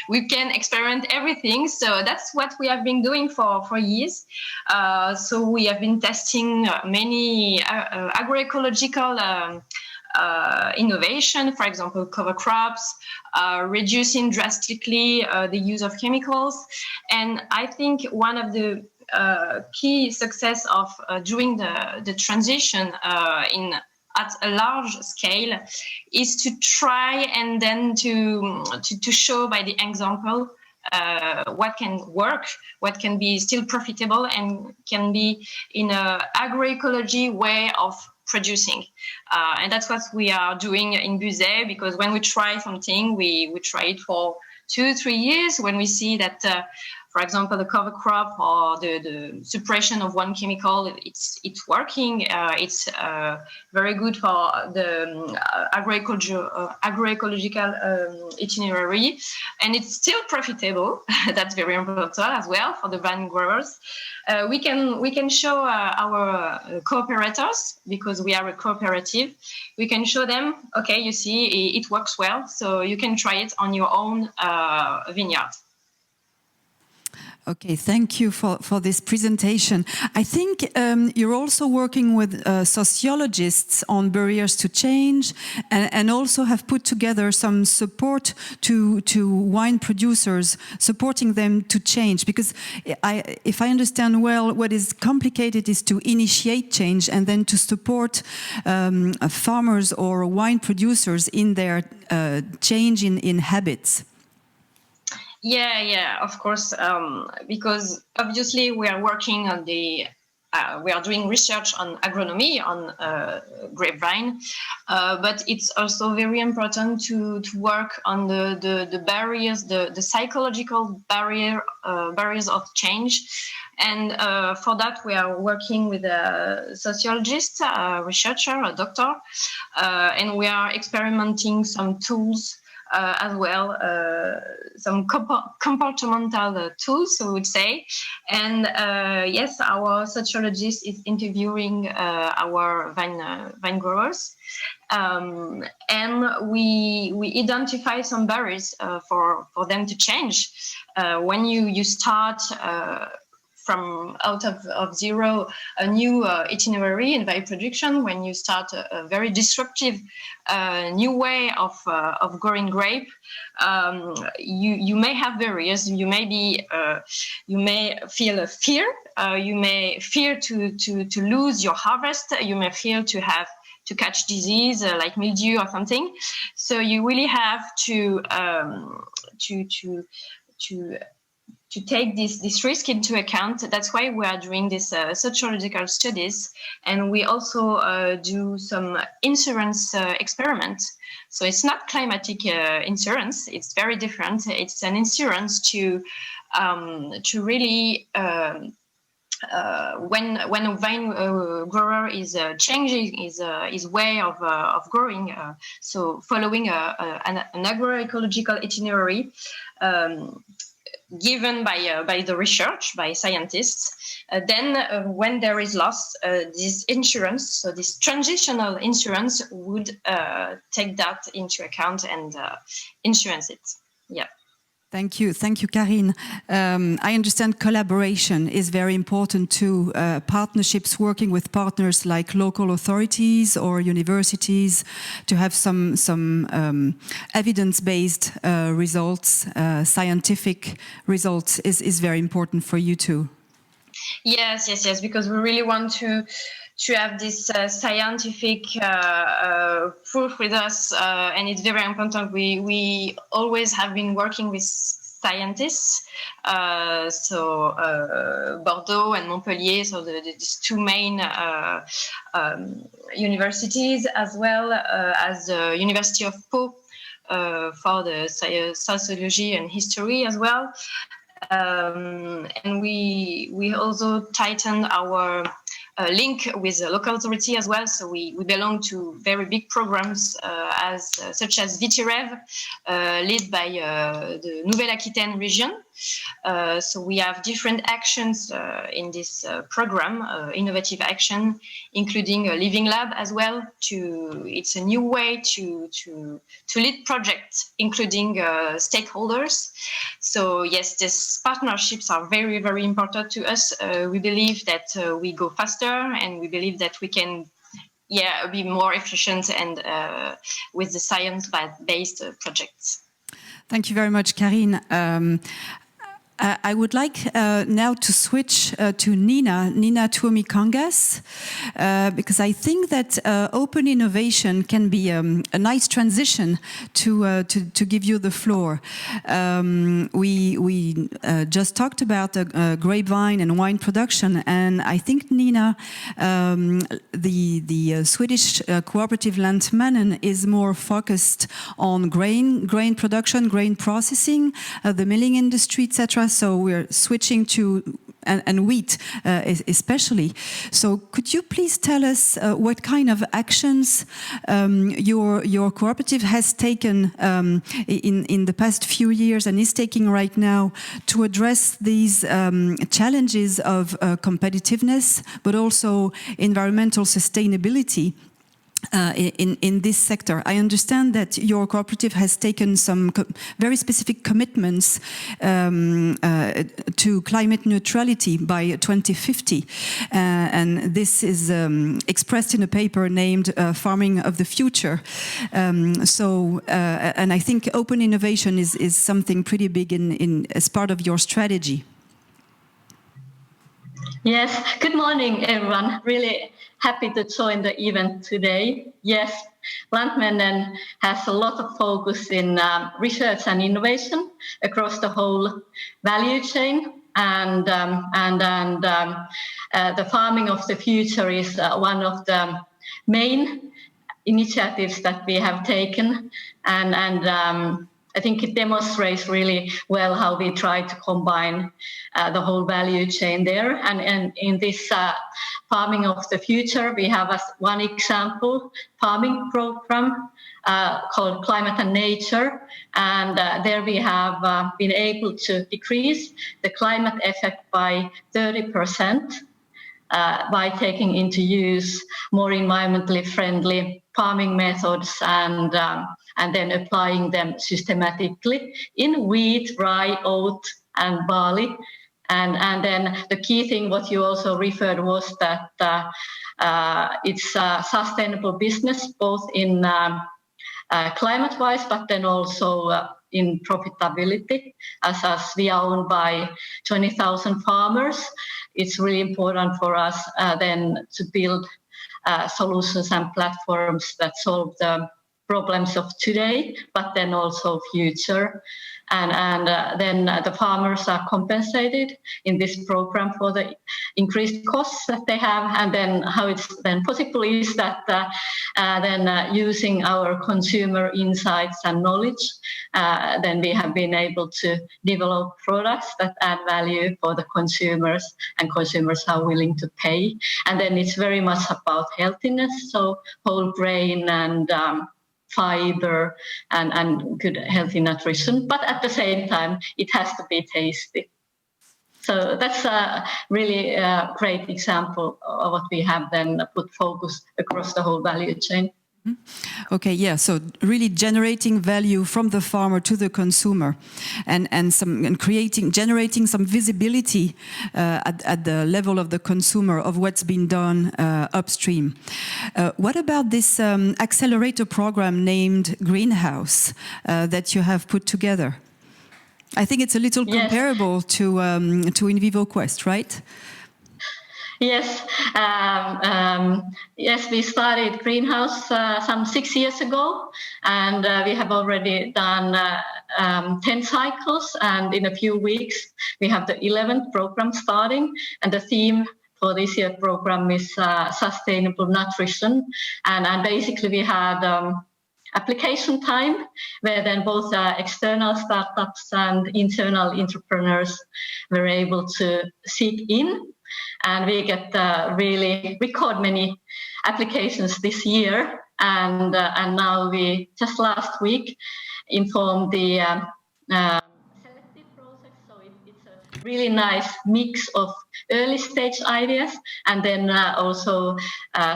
We can experiment everything. So that's what we have been doing for years. So we have been testing many agroecological innovation, for example, cover crops, reducing drastically the use of chemicals. And I think one of the key success of doing the transition at a large scale is to try and then to show by the example what can work, what can be still profitable, and can be in an agroecology way of producing. And that's what we are doing in Buzet, because when we try something, we try it for 2-3 years. When we see that, for example, the cover crop or the suppression of one chemical, it's working. It's very good for the agroecological itinerary, and it's still profitable. That's very important as well for the vine growers. We can show our cooperators, because we are a cooperative. We can show them, okay, you see, it works well, so you can try it on your own vineyard. Okay, thank you for this presentation. I think you're also working with sociologists on barriers to change, and also have put together some support to wine producers, supporting them to change. Because if I understand well, what is complicated is to initiate change and then to support farmers or wine producers in their change in habits. Yeah, of course, because obviously we are working on we are doing research on agronomy, on grapevine, but it's also very important to work on the barriers, the psychological barriers of change. And for that, we are working with a sociologist, a researcher, a doctor, and we are experimenting some tools as well, some comportamental tools, we would say. And yes, our sociologist is interviewing our vine growers. And we identify some barriers for them to change. When you start from out of zero a new itinerary in vine production, when you start a very disruptive new way of growing grape, you may have barriers. You may feel a fear. You may fear to lose your harvest. You may fear to catch disease like mildew or something. So you really have to take this risk into account. That's why we are doing this sociological studies, and we also do some insurance experiments. So it's not climatic insurance; it's very different. It's an insurance to really when a vine grower is changing his way of growing, so following an agroecological itinerary. Given by the research, by scientists, then when there is loss, this insurance, so this transitional insurance would take that into account and insurance it. Yeah. Thank you, Karine. I understand collaboration is very important too. Partnerships, working with partners like local authorities or universities, to have some evidence-based results, scientific results is very important for you too. Yes, because we really want to have this scientific proof with us, and it's very important. We always have been working with scientists. Bordeaux and Montpellier, so these two main universities, as well as the University of Pau for the sociology and history as well. And we also tightened our link with the local authority as well. So we belong to very big programs such as VTREV, led by the Nouvelle-Aquitaine region. So we have different actions in this program, innovative action, including a living lab as well. It's a new way to lead projects, including stakeholders. So yes, these partnerships are very, very important to us. We believe that we go faster, and we believe that we can be more efficient and with the science-based projects. Thank you very much, Karine. I would like now to switch to Nina Tuomi-Kangas, because I think that open innovation can be a nice transition to give you the floor. We just talked about grapevine and wine production, and I think, Nina, the Swedish cooperative Lantmännen is more focused on grain production, grain processing, the milling industry, etc. So we're switching to and wheat especially. So could you please tell us what kind of actions your cooperative has taken in the past few years and is taking right now to address these challenges of competitiveness, but also environmental sustainability in this sector? I understand that your cooperative has taken some very specific commitments to climate neutrality by 2050, and this is expressed in a paper named Farming of the Future. And I think open innovation is something pretty big as part of your strategy. Yes, good morning, everyone. Really happy to join the event today. Yes, Lantmännen has a lot of focus in research and innovation across the whole value chain, and the farming of the future is one of the main initiatives that we have taken, and I think it demonstrates really well how we try to combine the whole value chain there. And in this farming of the future, we have as one example farming program called Climate and Nature. And there we have been able to decrease the climate effect by 30% by taking into use more environmentally friendly farming methods and then applying them systematically in wheat, rye, oat, and barley. And then the key thing, what you also referred, was that it's a sustainable business, both in climate-wise, but then also in profitability. As we are owned by 20,000 farmers, it's really important for us then to build solutions and platforms that solve the problems of today, but then also future. And then the farmers are compensated in this program for the increased costs that they have. And then how it's then possible is that then using our consumer insights and knowledge, then we have been able to develop products that add value for the consumers, and consumers are willing to pay. And then it's very much about healthiness, so whole grain and fiber and good healthy nutrition, but at the same time it has to be tasty. So that's a really great example of what we have then put focus across the whole value chain. Okay, yeah, so really generating value from the farmer to the consumer, and generating some visibility at the level of the consumer of what's been done upstream. What about this accelerator program named Greenhouse that you have put together? I think it's a little comparable to invivoquest, right? Yes, yes, we started Greenhouse some 6 years ago, and we have already done 10 cycles, and in a few weeks we have the 11th program starting, and the theme for this year program is sustainable nutrition, and basically we had application time where then both external startups and internal entrepreneurs were able to seek in, and we get really record many applications this year, and now we just last week informed the selected process, so it's a really nice mix of early stage ideas and then also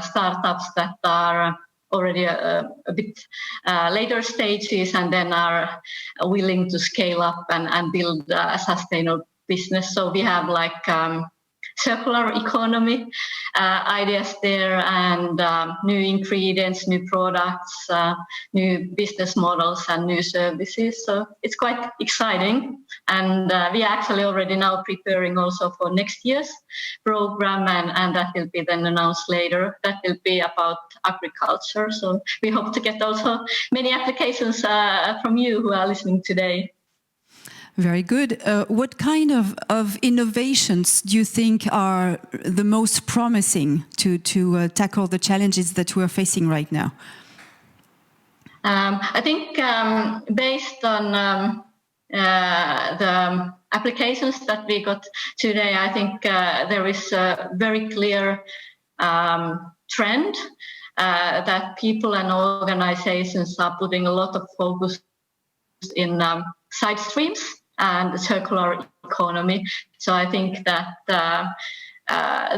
startups that are already a bit later stages and then are willing to scale up and build a sustainable business. So we have like circular economy ideas there, and new ingredients, new products, new business models and new services. So it's quite exciting, and we are actually already now preparing also for next year's program, and that will be then announced later. That will be about agriculture. So we hope to get also many applications from you who are listening today. Very good. What kind of innovations do you think are the most promising to tackle the challenges that we're facing right now? I think based on the applications that we got today, I think there is a very clear trend that people and organizations are putting a lot of focus in side streams and the circular economy. So I think that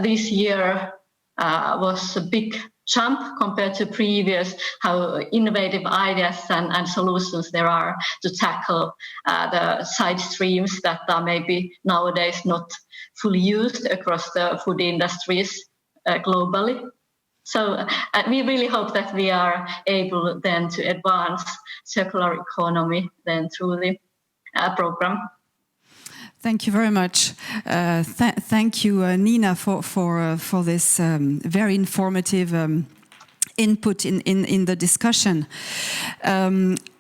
this year was a big jump compared to previous, how innovative ideas and solutions there are to tackle the side streams that are maybe nowadays not fully used across the food industries globally. So we really hope that we are able then to advance circular economy then through the program. Thank you very much. Thank you, Nina, for this very informative input in the discussion.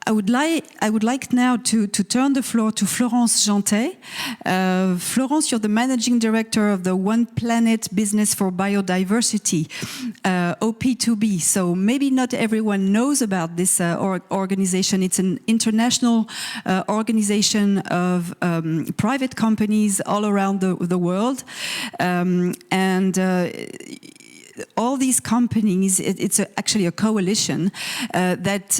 I would like now to turn the floor to Florence Jantet. Florence, you're the Managing Director of the One Planet Business for Biodiversity, OP2B. So maybe not everyone knows about this organization. It's an international organization of private companies all around the world. All these companies, it's actually a coalition that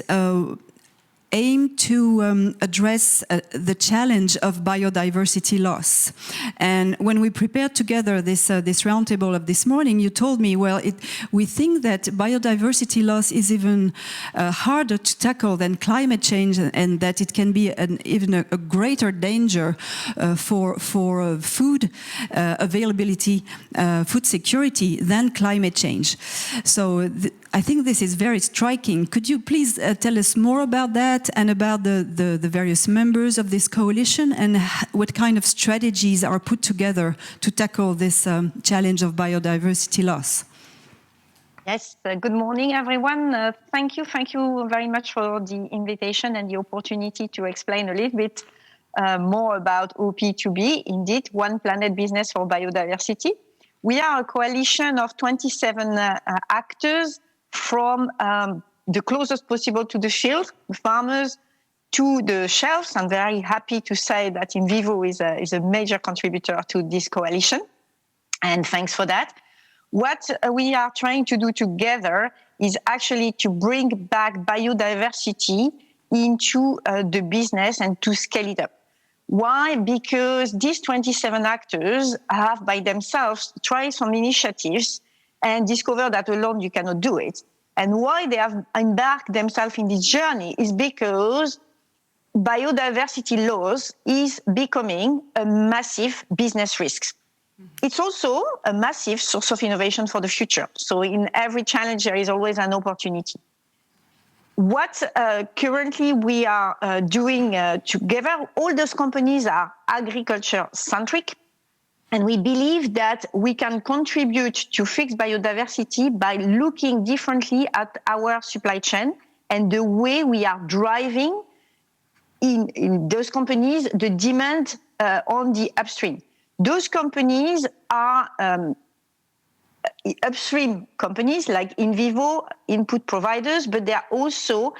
aim to address the challenge of biodiversity loss. And when we prepared together this roundtable of this morning, you told me, well, we think that biodiversity loss is even harder to tackle than climate change, and that it can be even a greater danger for food availability, food security than climate change. So I think this is very striking. Could you please tell us more about that and about the various members of this coalition and what kind of strategies are put together to tackle this challenge of biodiversity loss? Yes, good morning, everyone. Thank you very much for the invitation and the opportunity to explain a little bit more about OP2B, indeed, One Planet Business for Biodiversity. We are a coalition of 27 actors from the closest possible to the field, the farmers, to the shelves. I'm very happy to say that Invivo is a major contributor to this coalition, and thanks for that. What we are trying to do together is actually to bring back biodiversity into the business and to scale it up. Why? Because these 27 actors have by themselves tried some initiatives and discovered that alone you cannot do it. And why they have embarked themselves in this journey is because biodiversity loss is becoming a massive business risk. It's also a massive source of innovation for the future. So in every challenge, there is always an opportunity. What currently we are doing together, all those companies are agriculture-centric, and we believe that we can contribute to fix biodiversity by looking differently at our supply chain and the way we are driving in those companies the demand on the upstream. Those companies are upstream companies like in vivo input providers, but they are also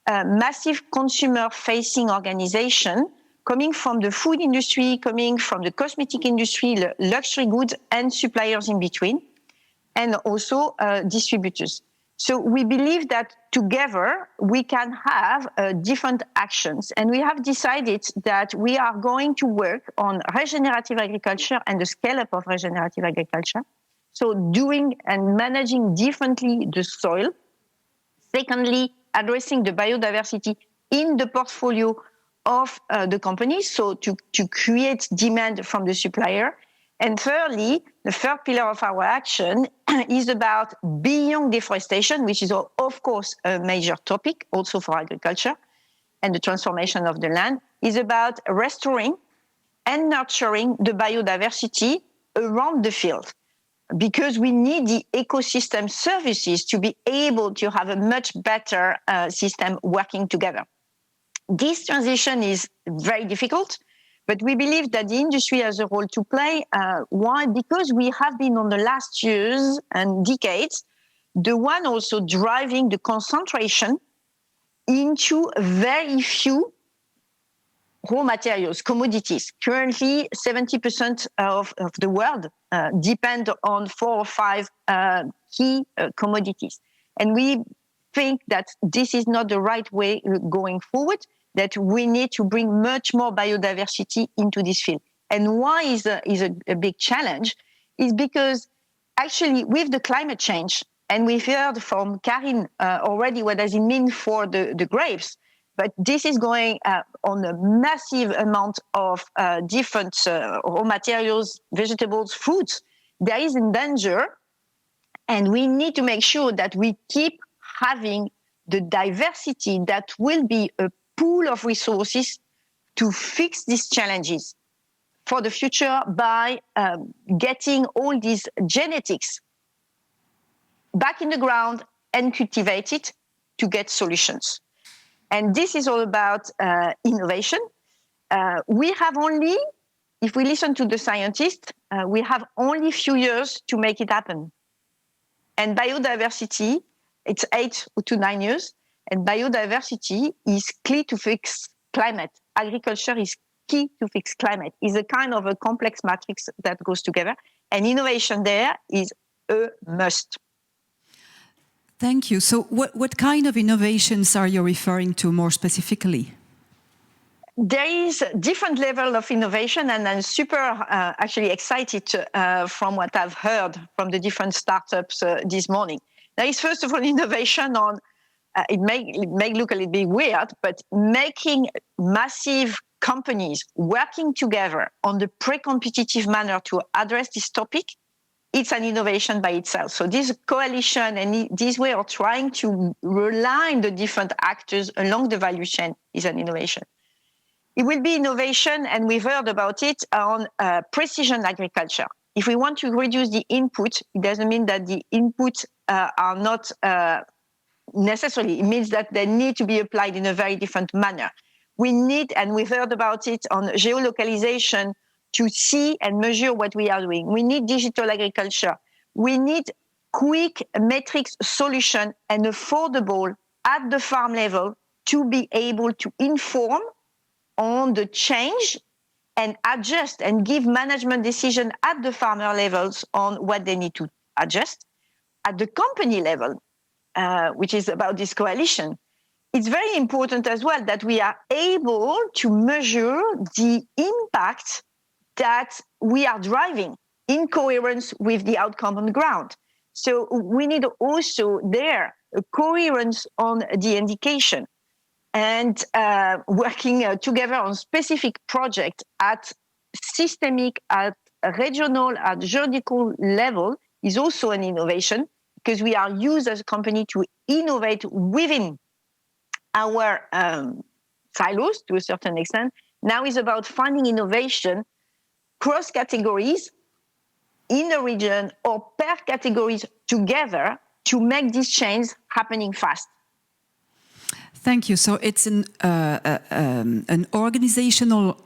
massive consumer-facing organization coming from the food industry, coming from the cosmetic industry, luxury goods, and suppliers in between, and also distributors. So we believe that together we can have different actions, and we have decided that we are going to work on regenerative agriculture and the scale-up of regenerative agriculture. So doing and managing differently the soil. Secondly, addressing the biodiversity in the portfolio of the company, so to create demand from the supplier. And thirdly, the third pillar of our action is about beyond deforestation, which is, of course, a major topic also for agriculture, and the transformation of the land, is about restoring and nurturing the biodiversity around the field, because we need the ecosystem services to be able to have a much better system working together. This transition is very difficult, but we believe that the industry has a role to play. Why? Because we have been on the last years and decades, the one also driving the concentration into very few raw materials, commodities. Currently, 70% of the world depend on 4 or 5 key commodities. And we think that this is not the right way going forward, that we need to bring much more biodiversity into this field. And why is a big challenge is because actually with the climate change, and we've heard from Karin already what does it mean for the grapes, but this is going on a massive amount of different raw materials, vegetables, fruits. There is in danger, and we need to make sure that we keep having the diversity that will be a pool of resources to fix these challenges for the future by getting all these genetics back in the ground and cultivate it to get solutions. And this is all about innovation. We have only, if we listen to the scientists, we have only a few years to make it happen. And biodiversity, it's 8 to 9 years. And biodiversity is key to fix climate. Agriculture is key to fix climate. It's a kind of a complex matrix that goes together. And innovation there is a must. Thank you. So what kind of innovations are you referring to more specifically? There is a different level of innovation, and I'm super actually excited from what I've heard from the different startups this morning. There is, first of all, innovation on, it may look a little bit weird, but making massive companies working together on the pre-competitive manner to address this topic, it's an innovation by itself. So this coalition and this way of trying to align the different actors along the value chain is an innovation. It will be innovation, and we've heard about it, on precision agriculture. If we want to reduce the input, it doesn't mean that the inputs are not necessarily. It means that they need to be applied in a very different manner. We need, and we've heard about it on geolocalization, to see and measure what we are doing. We need digital agriculture. We need quick metrics solution and affordable at the farm level to be able to inform on the change and adjust and give management decision at the farmer levels on what they need to adjust. At the company level, which is about this coalition, it's very important as well that we are able to measure the impact that we are driving in coherence with the outcome on the ground. So we need also there a coherence on the indication, and working together on specific projects at systemic, at regional, at geographical level is also an innovation, because we are used as a company to innovate within our silos to a certain extent. Now it's about finding innovation cross categories in a region or per categories together to make this change happening fast. Thank you. So it's an organizational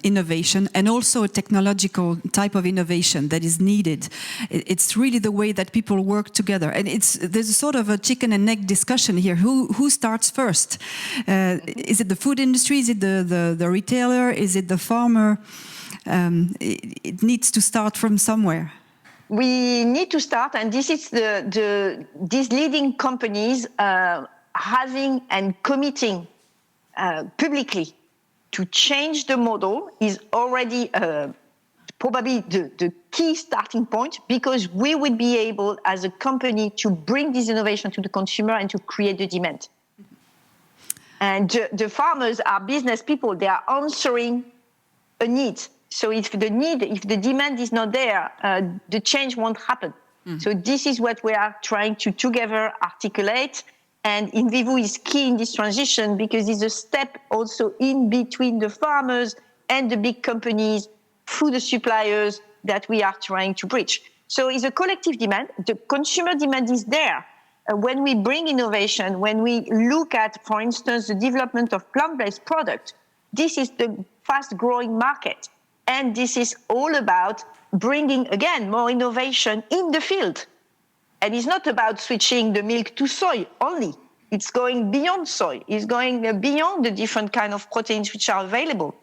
innovation and also a technological type of innovation that is needed. It's really the way that people work together. And there's a sort of a chicken and egg discussion here. Who starts first? Is it the food industry? Is it the retailer? Is it the farmer? It needs to start from somewhere. We need to start, and this is these leading companies having and committing publicly to change the model is already probably the key starting point, because we would be able as a company to bring this innovation to the consumer and to create the demand. And the farmers are business people. They are answering a need. So if the demand is not there, the change won't happen. So this is what we are trying to together articulate. And InVivo is key in this transition because it's a step also in between the farmers and the big companies through the suppliers that we are trying to bridge. So it's a collective demand. The consumer demand is there. When we bring innovation, when we look at, for instance, the development of plant-based products, this is the fast-growing market. And this is all about bringing, again, more innovation in the field. And it's not about switching the milk to soy only. It's going beyond soy. It's going beyond the different kind of proteins which are available.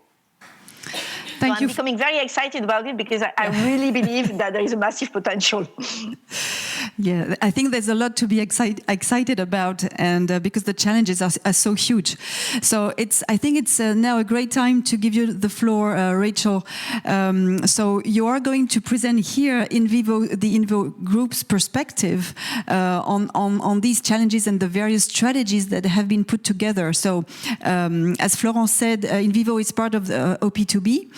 Thank you. I'm becoming very excited about it because I really believe that there is a massive potential. Yeah, I think there's a lot to be excited about, and because the challenges are so huge. So I think it's now a great time to give you the floor, Rachel. So you are going to present here the InVivo Group's perspective on these challenges and the various strategies that have been put together. So as Florence said, InVivo is part of the OP2B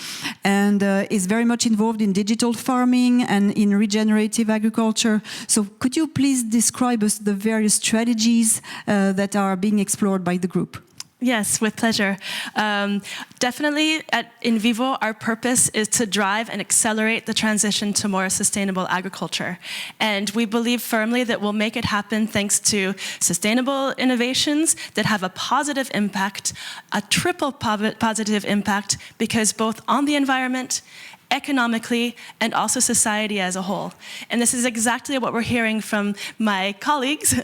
and is very much involved in digital farming and in regenerative agriculture. So could you please describe us the various strategies that are being explored by the group? Yes, with pleasure. Definitely at InVivo, our purpose is to drive and accelerate the transition to more sustainable agriculture. And we believe firmly that we'll make it happen thanks to sustainable innovations that have a positive impact, a triple positive impact, because both on the environment, economically, and also society as a whole. And this is exactly what we're hearing from my colleagues,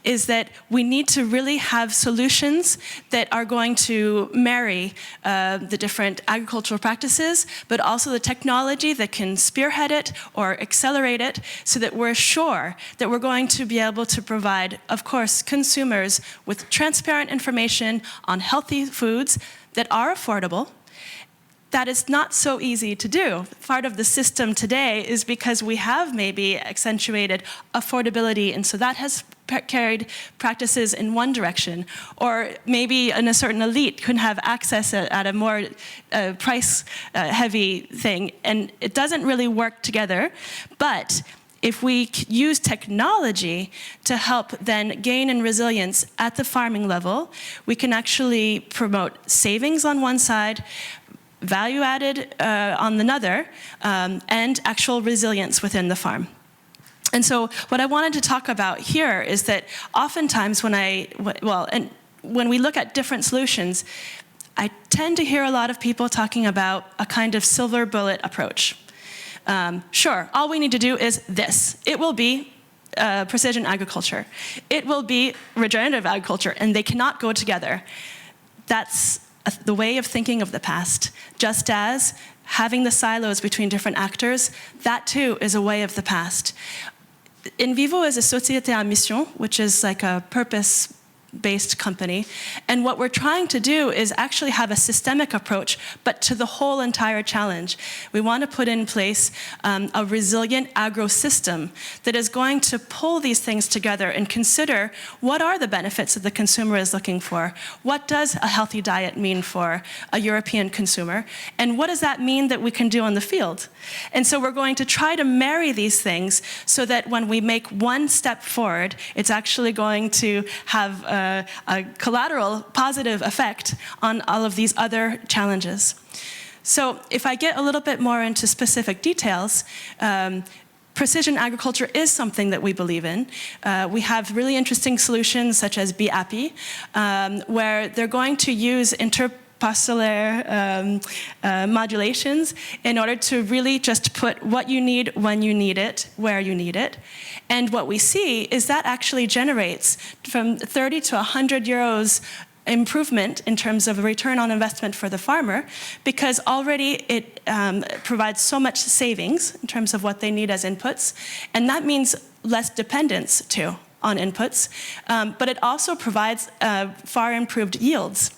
is that we need to really have solutions that are going to marry the different agricultural practices, but also the technology that can spearhead it or accelerate it, so that we're sure that we're going to be able to provide, of course, consumers with transparent information on healthy foods that are affordable. That is not so easy to do. Part of the system today is because we have maybe accentuated affordability, and so that has carried practices in one direction. Or maybe in a certain elite couldn't have access at a more price-heavy thing, and it doesn't really work together. But if we use technology to help then gain in resilience at the farming level, we can actually promote savings on one side, value added on another, and actual resilience within the farm. And so what I wanted to talk about here is that oftentimes when we look at different solutions, I tend to hear a lot of people talking about a kind of silver bullet approach. Sure, all we need to do is this. It will be precision agriculture. It will be regenerative agriculture, and they cannot go together. That's the way of thinking of the past. Just as having the silos between different actors, that too is a way of the past. InVivo is a société à mission, which is like a purpose-based company. And what we're trying to do is actually have a systemic approach, but to the whole entire challenge. We want to put in place a resilient agro-system that is going to pull these things together and consider what are the benefits that the consumer is looking for? What does a healthy diet mean for a European consumer? And what does that mean that we can do on the field? And so we're going to try to marry these things so that when we make one step forward, it's actually going to have a collateral positive effect on all of these other challenges. So if I get a little bit more into specific details, precision agriculture is something that we believe in. We have really interesting solutions such as Biodiversity, where they're going to use interparcellaire modulations in order to really just put what you need when you need it, where you need it. And what we see is that actually generates from 30 to 100 euros improvement in terms of a return on investment for the farmer, because already it provides so much savings in terms of what they need as inputs, and that means less dependence too on inputs, but it also provides far improved yields.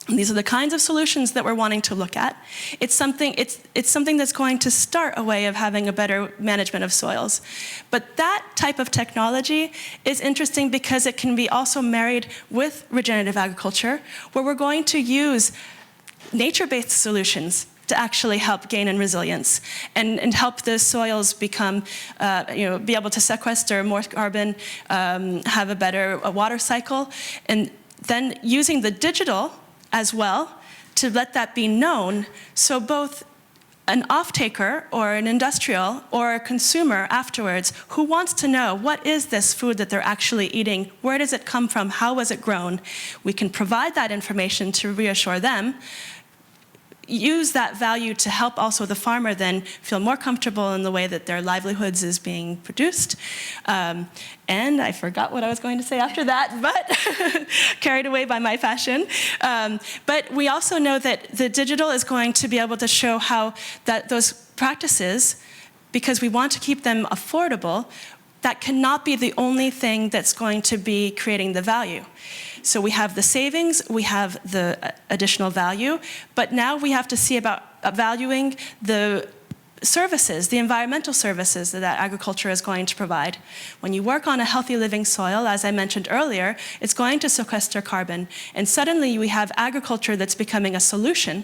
And these are the kinds of solutions that we're wanting to look at. It's something that's going to start a way of having a better management of soils. But that type of technology is interesting because it can be also married with regenerative agriculture, where we're going to use nature-based solutions to actually help gain in resilience and help the soils become, be able to sequester more carbon, have a better water cycle, and then using the digital as well, to let that be known, so both an off-taker or an industrial or a consumer afterwards who wants to know what is this food that they're actually eating, where does it come from, how was it grown, we can provide that information to reassure them, use that value to help also the farmer then feel more comfortable in the way that their livelihoods is being produced. And I forgot what I was going to say after that, but carried away by my passion. But we also know that the digital is going to be able to show how that those practices, because we want to keep them affordable, that cannot be the only thing that's going to be creating the value. So we have the savings, we have the additional value, but now we have to see about valuing the services, the environmental services that agriculture is going to provide. When you work on a healthy living soil, as I mentioned earlier, it's going to sequester carbon. And suddenly we have agriculture that's becoming a solution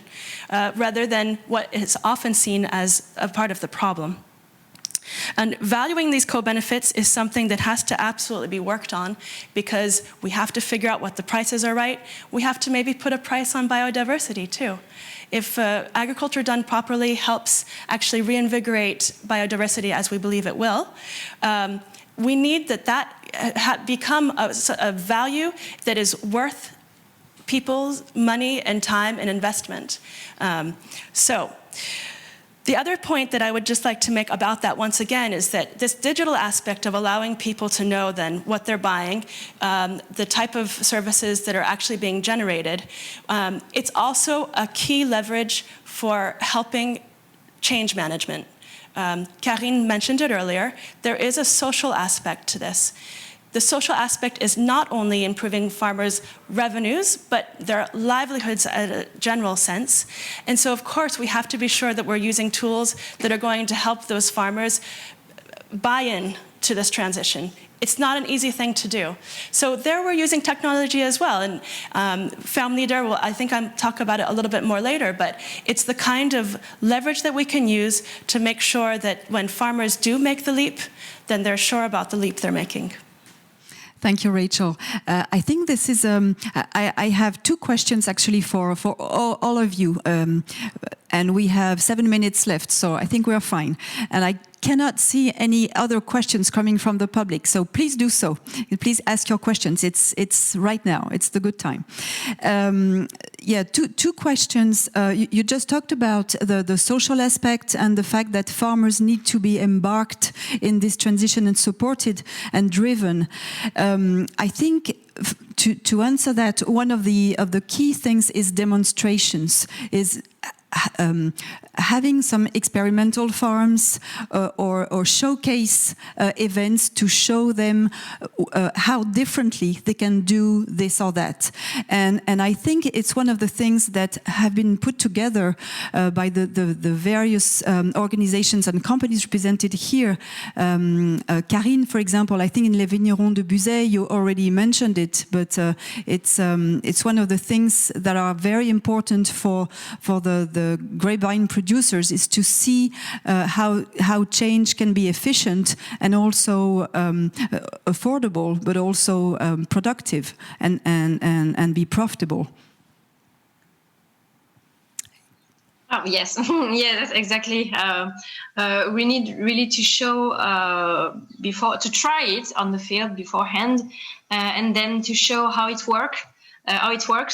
rather than what is often seen as a part of the problem. And valuing these co-benefits is something that has to absolutely be worked on, because we have to figure out what the prices are right. We have to maybe put a price on biodiversity too. If agriculture done properly helps actually reinvigorate biodiversity, as we believe it will, we need that become a value that is worth people's money and time and investment. The other point that I would just like to make about that once again is that this digital aspect of allowing people to know then what they're buying, the type of services that are actually being generated, it's also a key leverage for helping change management. Karine mentioned it earlier, there is a social aspect to this. The social aspect is not only improving farmers' revenues, but their livelihoods in a general sense. And so, of course, we have to be sure that we're using tools that are going to help those farmers buy in to this transition. It's not an easy thing to do. So there we're using technology as well. And Farmleader, well, I think I'll talk about it a little bit more later, but it's the kind of leverage that we can use to make sure that when farmers do make the leap, then they're sure about the leap they're making. Thank you, Rachel. I think this is, I have two questions actually for all of you. And we have 7 minutes left, so I think we're fine. And I cannot see any other questions coming from the public, so please do so. Please ask your questions. It's right now. It's the good time. Yeah, two questions. You just talked about the social aspect and the fact that farmers need to be embarked in this transition and supported and driven. I think to answer that, one of the key things is demonstrations, is having some experimental farms or showcase events to show them how differently they can do this or that. And I think it's one of the things that have been put together by the various organizations and companies represented here. Karine, for example, I think in Les Vignerons de Buzet, you already mentioned it, but it's one of the things that are very important for the grapevine producers, is to see how change can be efficient and also affordable, but also productive and be profitable. Oh, yes, yeah, that's exactly. We need really to show to try it on the field beforehand, and then to show how it works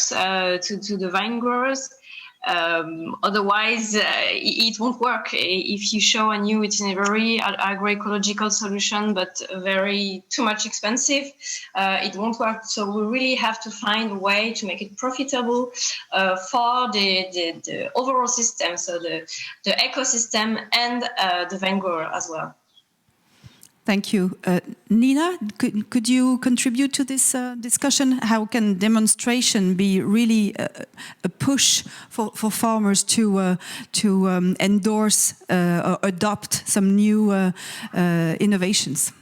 to the vine growers. Otherwise, it won't work. If you show a new itinerary, agroecological solution, but very too much expensive, it won't work. So we really have to find a way to make it profitable for the overall system, so the ecosystem and the vine grower as well. Thank you. Nina, could you contribute to this discussion? How can demonstration be really a push for farmers to endorse or adopt some new innovations?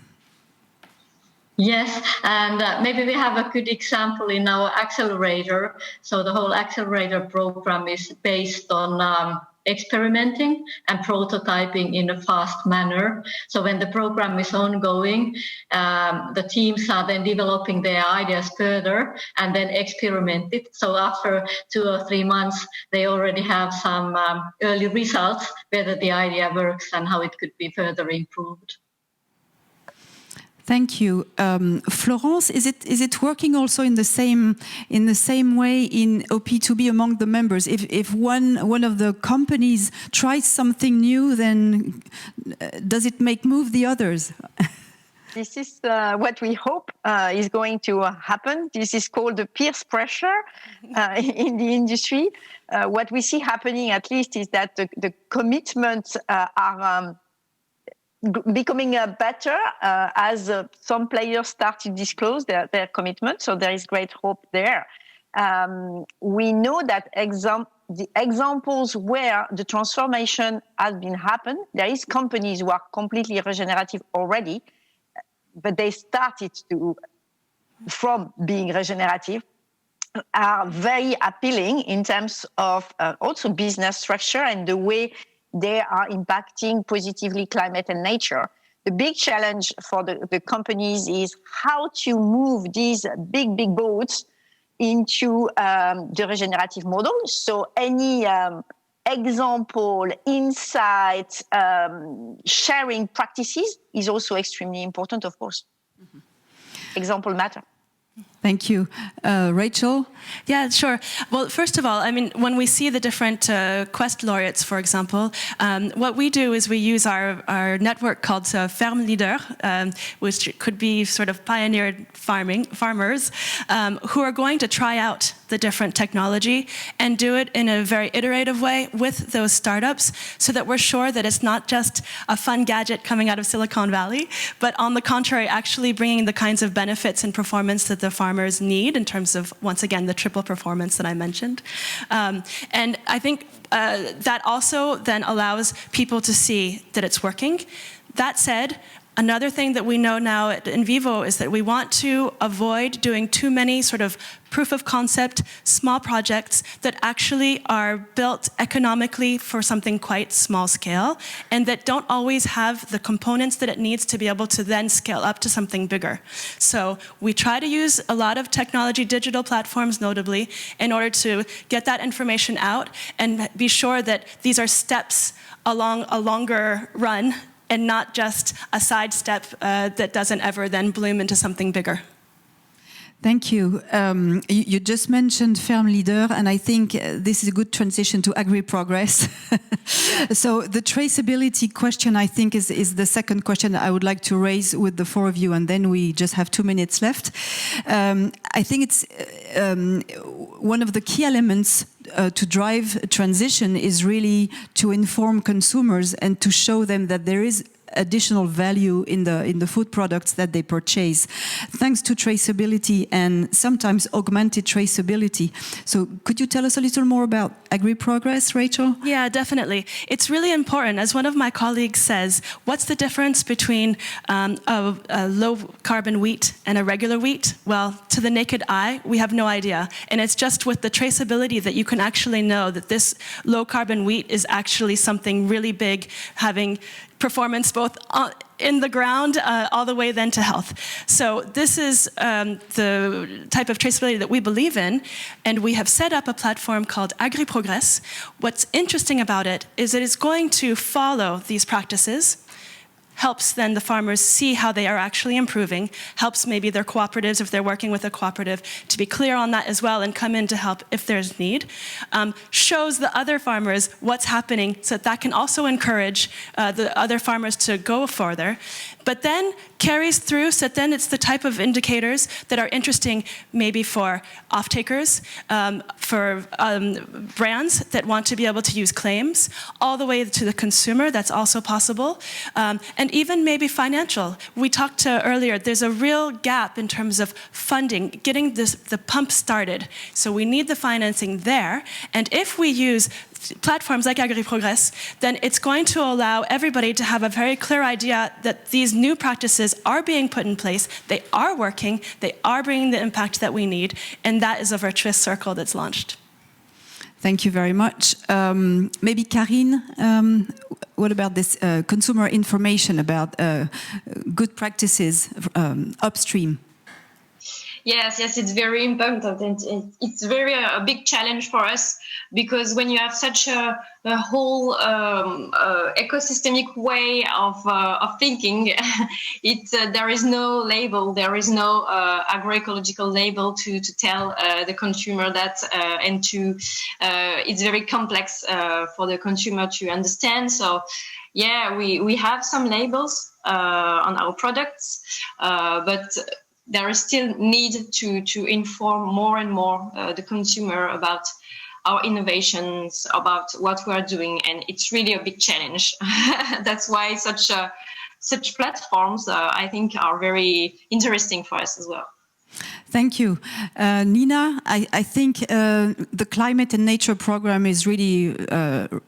Yes, and maybe we have a good example in our accelerator. So the whole accelerator program is based on experimenting and prototyping in a fast manner. So when the program is ongoing, the teams are then developing their ideas further and then experiment it. So after 2 or 3 months, they already have some early results, whether the idea works and how it could be further improved. Thank you, Florence. Is it working also in the same way in OP2B among the members? If one of the companies tries something new, then does it move the others? This is what we hope is going to happen. This is called the peer pressure in the industry. What we see happening, at least, is that the commitments are becoming better as some players start to disclose their commitment. So there is great hope there. We know that the examples where the transformation has been happened, there is companies who are completely regenerative already, but they started from being regenerative, are very appealing in terms of also business structure and the way they are impacting positively climate and nature. The big challenge for the companies is how to move these big boats into the regenerative model. So any example, insight, sharing practices is also extremely important, of course. Mm-hmm. Example matter. Thank you. Rachel? Yeah, sure. Well, first of all, I mean, when we see the different Quest laureates, for example, what we do is we use our network called Ferme Leader, which could be sort of pioneered farmers who are going to try out the different technology and do it in a very iterative way with those startups so that we're sure that it's not just a fun gadget coming out of Silicon Valley, but on the contrary, actually bringing the kinds of benefits and performance that the farmers need in terms of, once again, the triple performance that I mentioned. And I think that also then allows people to see that it's working. That said, another thing that we know now at InVivo is that we want to avoid doing too many sort of proof of concept, small projects that actually are built economically for something quite small scale and that don't always have the components that it needs to be able to then scale up to something bigger. So we try to use a lot of technology, digital platforms notably, in order to get that information out and be sure that these are steps along a longer run and not just a sidestep that doesn't ever then bloom into something bigger. Thank you. You just mentioned Ferme Leader, and I think this is a good transition to agri-progress. So the traceability question, I think, is the second question I would like to raise with the four of you, and then we just have 2 minutes left. I think it's one of the key elements to drive a transition is really to inform consumers and to show them that there is additional value in the food products that they purchase, thanks to traceability and sometimes augmented traceability. So could you tell us a little more about agri-progress, Rachel? Yeah, definitely. It's really important. As one of my colleagues says, what's the difference between a low-carbon wheat and a regular wheat? Well, to the naked eye, we have no idea. And it's just with the traceability that you can actually know that this low-carbon wheat is actually something really big, having performance both in the ground all the way then to health. So this is the type of traceability that we believe in, and we have set up a platform called AgriProgress. What's interesting about it is that it's going to follow these practices, helps then the farmers see how they are actually improving, helps maybe their cooperatives, if they're working with a cooperative, to be clear on that as well and come in to help if there's need, shows the other farmers what's happening so that can also encourage the other farmers to go further, but then carries through, so then it's the type of indicators that are interesting maybe for off-takers, for brands that want to be able to use claims, all the way to the consumer, that's also possible, and even maybe financial. We talked earlier, there's a real gap in terms of funding, getting the pump started. So we need the financing there, and if we use platforms like AgriProgress, then it's going to allow everybody to have a very clear idea that these new practices are being put in place, they are working, they are bringing the impact that we need, and that is a virtuous circle that's launched. Thank you very much. Maybe Karine, what about this consumer information about good practices upstream? Yes, it's very important. It's very a big challenge for us, because when you have such a whole ecosystemic way of thinking, there is no label, there is no agroecological label to tell the consumer that, and it's very complex for the consumer to understand. So, yeah, we have some labels on our products, but there is still need to inform more and more the consumer about our innovations, about what we are doing, and it's really a big challenge. That's why such platforms, I think, are very interesting for us as well. Thank you. Nina, I think the Climate and Nature program is really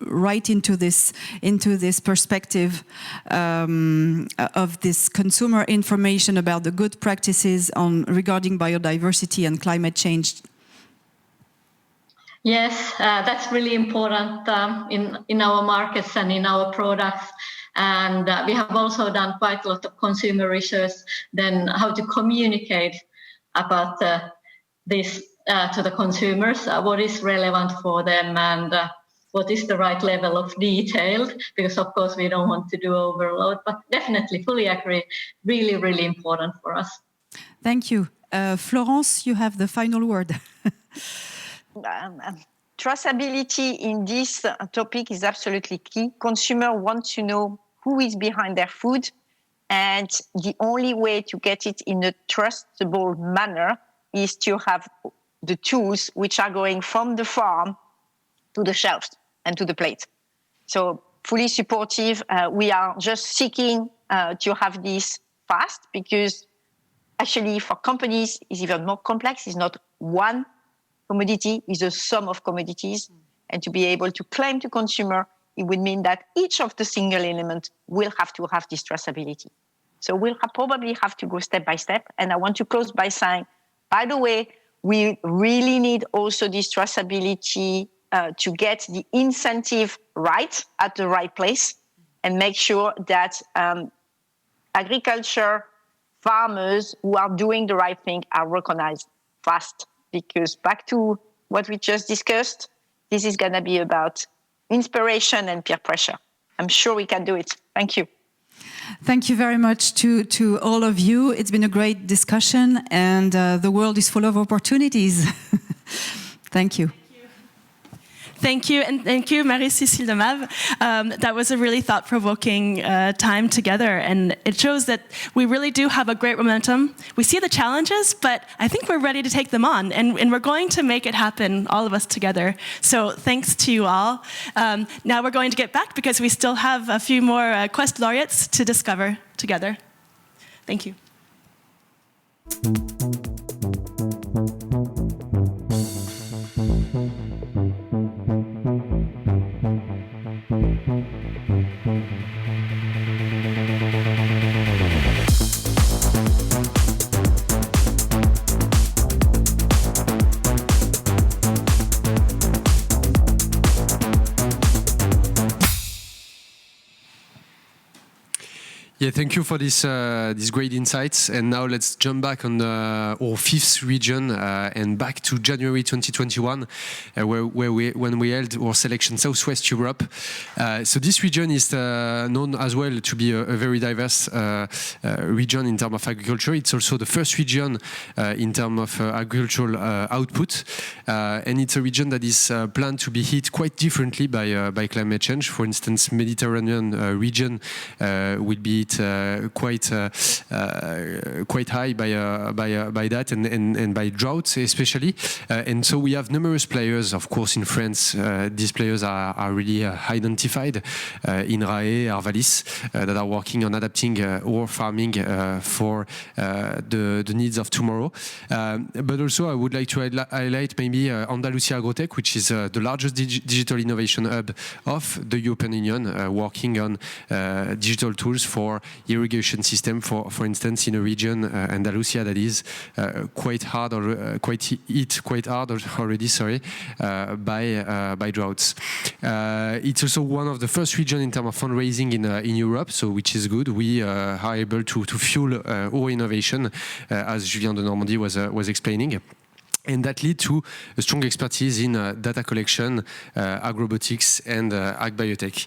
right into this perspective of this consumer information about the good practices regarding biodiversity and climate change. Yes, that's really important in our markets and in our products. And we have also done quite a lot of consumer research, then how to communicate about this to the consumers, what is relevant for them, and what is the right level of detail, because of course we don't want to do overload, but definitely fully agree, really, really important for us. Thank you. Florence, you have the final word. Traceability in this topic is absolutely key. Consumers want to know who is behind their food, and the only way to get it in a trustable manner is to have the tools which are going from the farm to the shelf and to the plate. So fully supportive. We are just seeking to have this fast, because actually for companies it's even more complex. It's not one commodity, it's a sum of commodities. And to be able to claim to consumer, it would mean that each of the single elements will have to have this traceability. So we'll probably have to go step by step. And I want to close by saying, by the way, we really need also this traceability to get the incentive right at the right place, and make sure that agriculture farmers who are doing the right thing are recognized fast. Because back to what we just discussed, this is going to be about inspiration and peer pressure. I'm sure we can do it. Thank you. Thank you very much to all of you. It's been a great discussion, and the world is full of opportunities. Thank you. Thank you, and thank you, Marie-Cécile Demave. That was a really thought-provoking time together, and it shows that we really do have a great momentum. We see the challenges, but I think we're ready to take them on, and we're going to make it happen, all of us together. So thanks to you all. Now we're going to get back, because we still have a few more Quest laureates to discover together. Thank you. Yeah, thank you for this great insights. And now let's jump back on our fifth region and back to January 2021, when we held our selection Southwest Europe. So this region is known as well to be a very diverse region in terms of agriculture. It's also the first region in terms of agricultural output, and it's a region that is planned to be hit quite differently by climate change. For instance, Mediterranean region will be quite high by that and by droughts especially, and so we have numerous players. Of course, in France, these players are really identified in RAE, Arvalis, that are working on adapting or farming for the needs of tomorrow. But also, I would like to highlight maybe Andalusia Agrotech, which is the largest digital innovation hub of the European Union, working on digital tools for irrigation system, for instance, in a region, Andalusia, that is quite hard already, by droughts. It's also one of the first regions in terms of fundraising in Europe, so which is good. We are able to fuel our innovation, as Julien de Normandie was explaining. And that leads to a strong expertise in data collection, agrobotics, and agbiotech.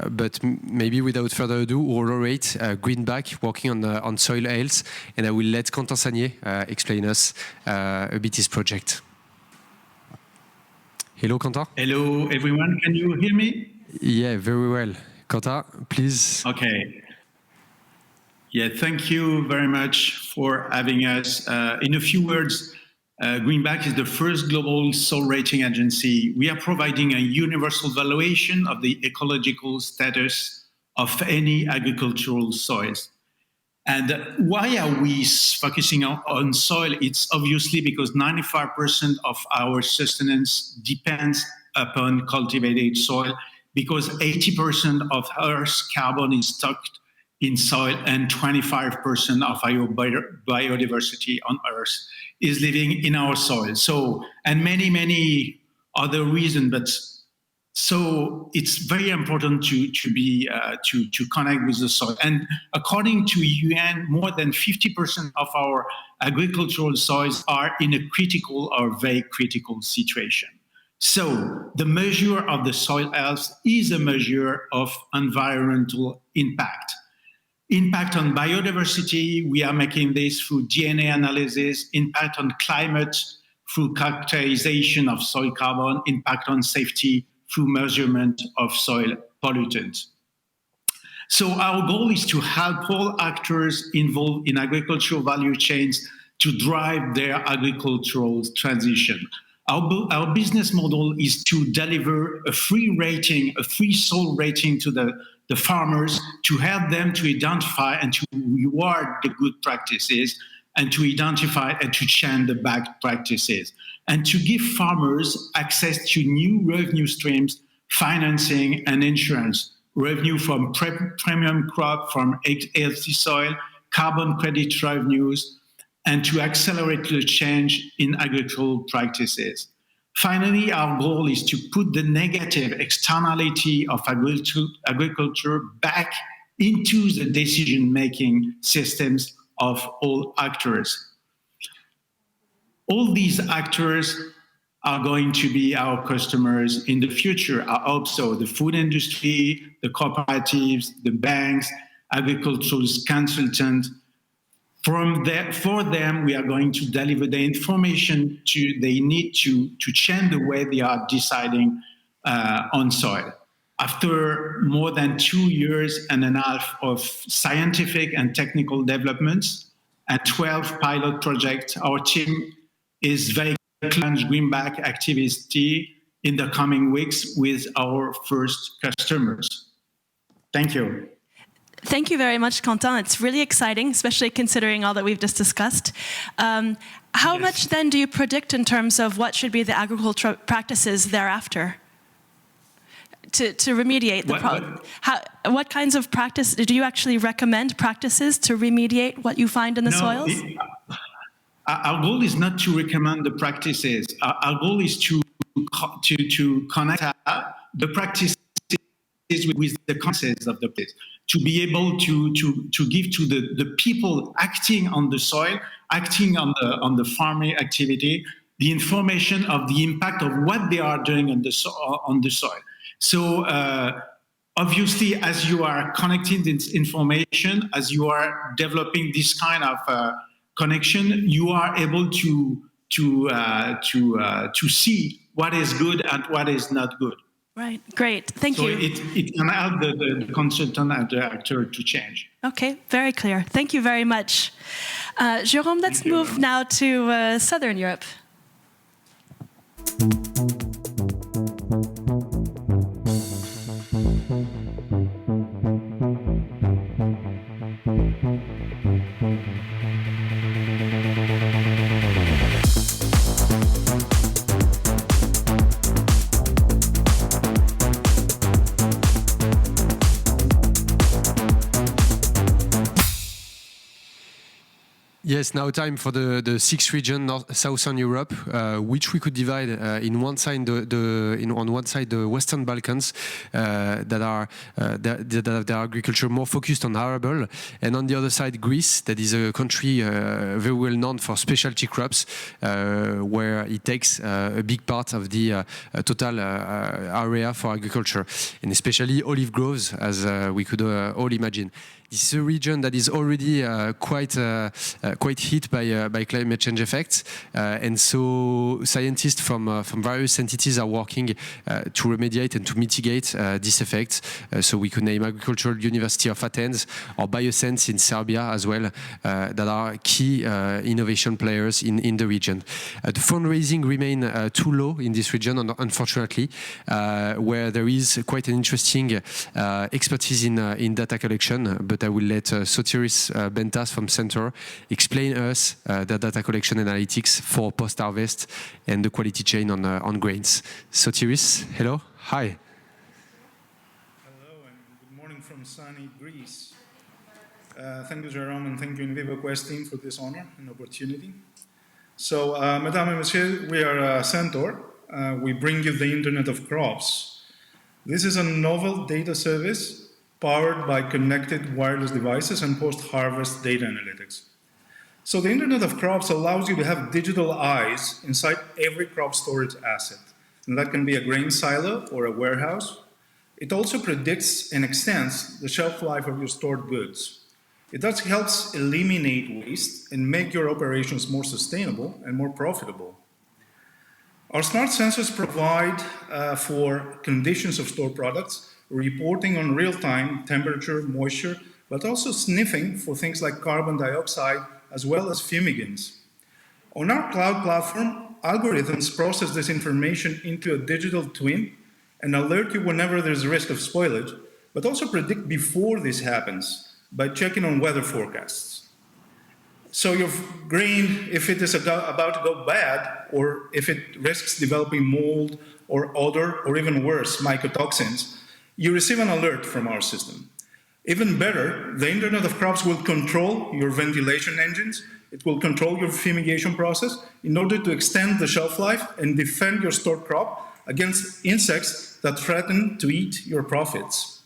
But maybe without further ado, our laureate, Greenback, working on soil health, and I will let Quentin Sagnier explain us a bit his project. Hello, Quentin. Hello, everyone. Can you hear me? Yeah, very well. Quentin, please. Okay. Yeah, thank you very much for having us. In a few words, Greenback is the first global soil rating agency. We are providing a universal valuation of the ecological status of any agricultural soils. And why are we focusing on soil? It's obviously because 95% of our sustenance depends upon cultivated soil, because 80% of Earth's carbon is stocked in soil, and 25% of our biodiversity on Earth is living in our soil. So, and many other reasons, but so it's very important to connect with the soil. And according to UN, more than 50% of our agricultural soils are in a critical or very critical situation. So the measure of the soil health is a measure of environmental impact. Impact on biodiversity, we are making this through DNA analysis. Impact on climate through characterization of soil carbon. Impact on safety through measurement of soil pollutants. So our goal is to help all actors involved in agricultural value chains to drive their agricultural transition. Our business model is to deliver a free rating, a free soil rating to the farmers, to help them to identify and to reward the good practices, and to identify and to change the bad practices, and to give farmers access to new revenue streams, financing and insurance, revenue from premium crop, from healthy soil, carbon credit revenues, and to accelerate the change in agricultural practices. Finally, our goal is to put the negative externality of agriculture back into the decision-making systems of all actors. All these actors are going to be our customers in the future. I hope so. The food industry, the cooperatives, the banks, agricultural consultants. For them, we are going to deliver the information they need to change the way they are deciding on soil. After more than 2 years and a half of scientific and technical developments and 12 pilot projects, our team is very close to Greenback activity in the coming weeks with our first customers. Thank you. Thank you very much, Quentin. It's really exciting, especially considering all that we've just discussed. How much then do you predict in terms of what should be the agricultural practices thereafter to remediate the problem? What kinds of practice do you actually recommend practices to remediate what you find in the soils? Our goal is not to recommend the practices. Our goal is to connect the practices with the concepts of the place, to be able to give to the people acting on the soil, acting on the farming activity, the information of the impact of what they are doing on the soil. So obviously, as you are connecting this information, as you are developing this kind of connection, you are able to see what is good and what is not good. Right, great, thank you. So it can help the consultant and the actor to change. Okay, very clear. Thank you very much. Jérôme, let's move now to Southern Europe. Yes, now time for the sixth region, Southern Europe, which we could divide on one side the Western Balkans that have their agriculture more focused on arable, and on the other side Greece, that is a country very well known for specialty crops, where it takes a big part of the total area for agriculture, and especially olive groves, as we could all imagine. This is a region that is already quite hit by climate change effects, and so scientists from various entities are working to remediate and to mitigate these effects. So we could name Agricultural University of Athens or Biosense in Serbia as well, that are key innovation players in the region. The fundraising remain too low in this region, unfortunately, where there is quite an interesting expertise in data collection, but I will let Sotiris Bentas from Center explain us the data collection analytics for post-harvest and the quality chain on grains. Sotiris, hello. Hi. Hello, and good morning from sunny Greece. Thank you, Jérôme, and thank you, invivoquest team, for this honor and opportunity. So, Mesdames et Messieurs, we are Centaur. We bring you the Internet of Crops. This is a novel data service powered by connected wireless devices and post-harvest data analytics. So the Internet of Crops allows you to have digital eyes inside every crop storage asset. And that can be a grain silo or a warehouse. It also predicts and extends the shelf life of your stored goods. It thus helps eliminate waste and make your operations more sustainable and more profitable. Our smart sensors provide for conditions of stored products, reporting on real-time temperature, moisture, but also sniffing for things like carbon dioxide, as well as fumigants. On our cloud platform, algorithms process this information into a digital twin and alert you whenever there's a risk of spoilage, but also predict before this happens by checking on weather forecasts. So your grain, if it is about to go bad, or if it risks developing mold or odor, or even worse, mycotoxins, you receive an alert from our system. Even better, the Internet of Crops will control your ventilation engines. It will control your fumigation process in order to extend the shelf life and defend your stored crop against insects that threaten to eat your profits.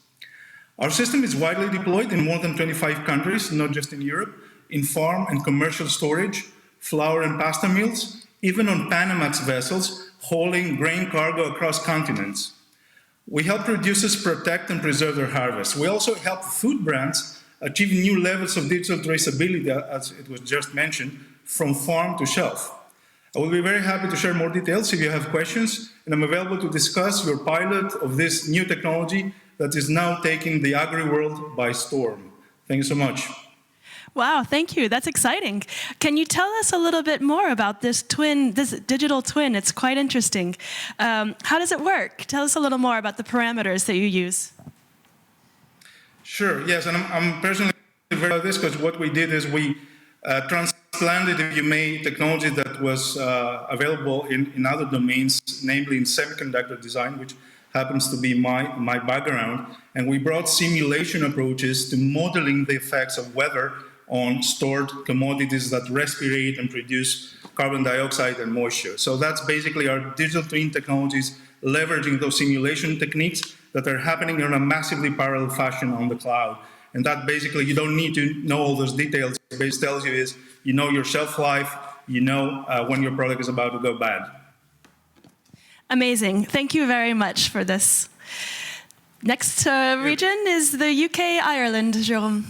Our system is widely deployed in more than 25 countries, not just in Europe, in farm and commercial storage, flour and pasta mills, even on Panamax vessels hauling grain cargo across continents. We help producers protect and preserve their harvest. We also help food brands achieve new levels of digital traceability, as it was just mentioned, from farm to shelf. I will be very happy to share more details if you have questions, and I'm available to discuss your pilot of this new technology that is now taking the agri-world by storm. Thank you so much. Wow, thank you. That's exciting. Can you tell us a little bit more about this digital twin? It's quite interesting. How does it work? Tell us a little more about the parameters that you use. Sure, yes, and I'm personally very proud of this because what we did is we transplanted, if you may, technology that was available in other domains, namely in semiconductor design, which happens to be my background, and we brought simulation approaches to modeling the effects of weather on stored commodities that respirate and produce carbon dioxide and moisture. So that's basically our digital twin technologies leveraging those simulation techniques that are happening in a massively parallel fashion on the cloud. And that basically, you don't need to know all those details. What it tells you is, you know your shelf life, you know when your product is about to go bad. Amazing. Thank you very much for this. Next region is the UK, Ireland, Jérôme.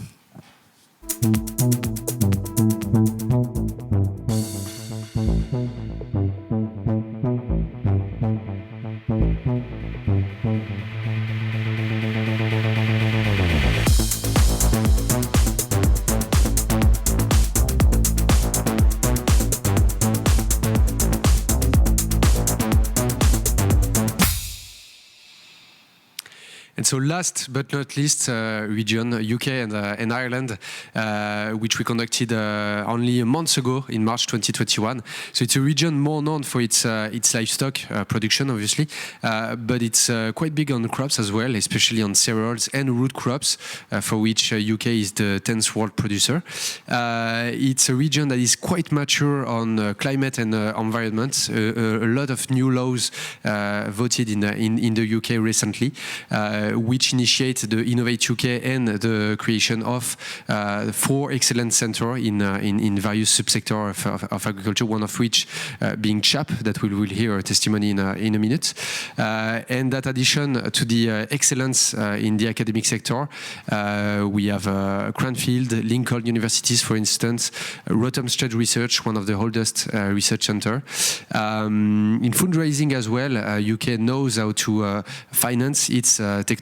And so last but not least region, UK and Ireland, which we conducted only a month ago in March 2021. So it's a region more known for its livestock production, obviously, but it's quite big on crops as well, especially on cereals and root crops, for which UK is the 10th world producer. It's a region that is quite mature on climate and environment. A lot of new laws voted in the UK recently, which initiate the Innovate UK and the creation of 4 excellence centers in various subsectors of agriculture, one of which being CHAP, that we will hear a testimony in a minute. And that addition to the excellence in the academic sector, we have Cranfield, Lincoln universities, for instance, Rothamsted Research, one of the oldest research centers. In fundraising as well, UK knows how to finance its technology,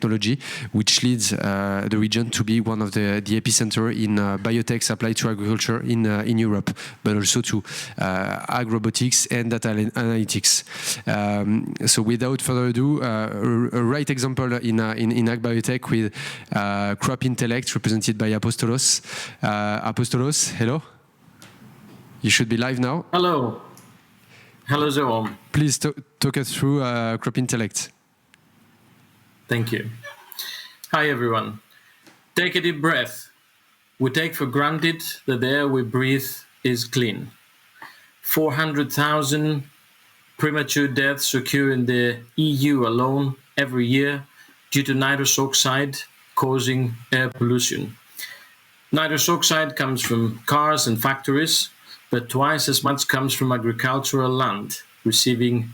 which leads the region to be one of the epicenter in biotech applied to agriculture in Europe, but also to agrobotics and data analytics. So without further ado, a right example in ag biotech with Crop Intellect, represented by Apostolos. Apostolos, hello. You should be live now. Hello. Hello, Jérôme. Please talk us through Crop Intellect. Thank you. Hi, everyone. Take a deep breath. We take for granted that the air we breathe is clean. 400,000 premature deaths occur in the EU alone every year due to nitrous oxide causing air pollution. Nitrous oxide comes from cars and factories, but twice as much comes from agricultural land, receiving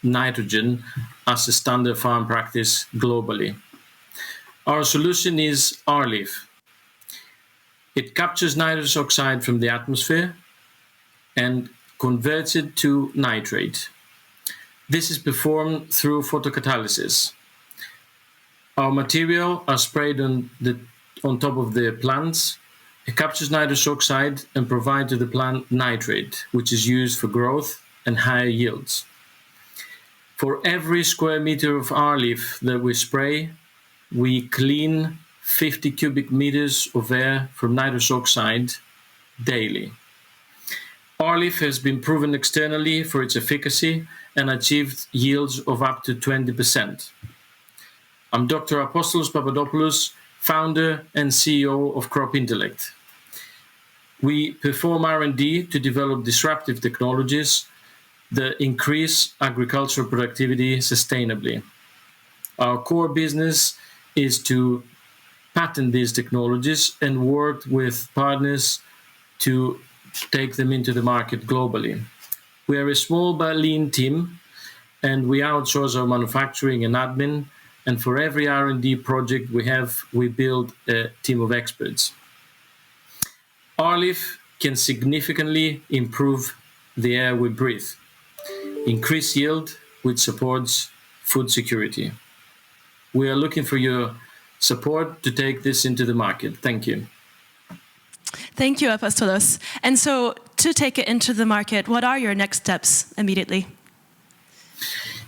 nitrogen as a standard farm practice globally. Our solution is R-Leaf. It captures nitrous oxide from the atmosphere and converts it to nitrate. This is performed through photocatalysis. Our material are sprayed on top of the plants. It captures nitrous oxide and provides to the plant nitrate, which is used for growth and higher yields. For every square meter of R-Leaf that we spray, we clean 50 cubic meters of air from nitrous oxide daily. R-Leaf has been proven externally for its efficacy and achieved yields of up to 20%. I'm Dr. Apostolos Papadopoulos, founder and CEO of Crop Intellect. We perform R&D to develop disruptive technologies that increase agricultural productivity sustainably. Our core business is to patent these technologies and work with partners to take them into the market globally. We are a small but lean team, and we outsource our manufacturing and admin, and for every R&D project we build a team of experts. R-Leaf can significantly improve the air we breathe, increase yield, which supports food security. We are looking for your support to take this into the market. Thank you. Thank you, Apostolos. And so, to take it into the market, what are your next steps immediately?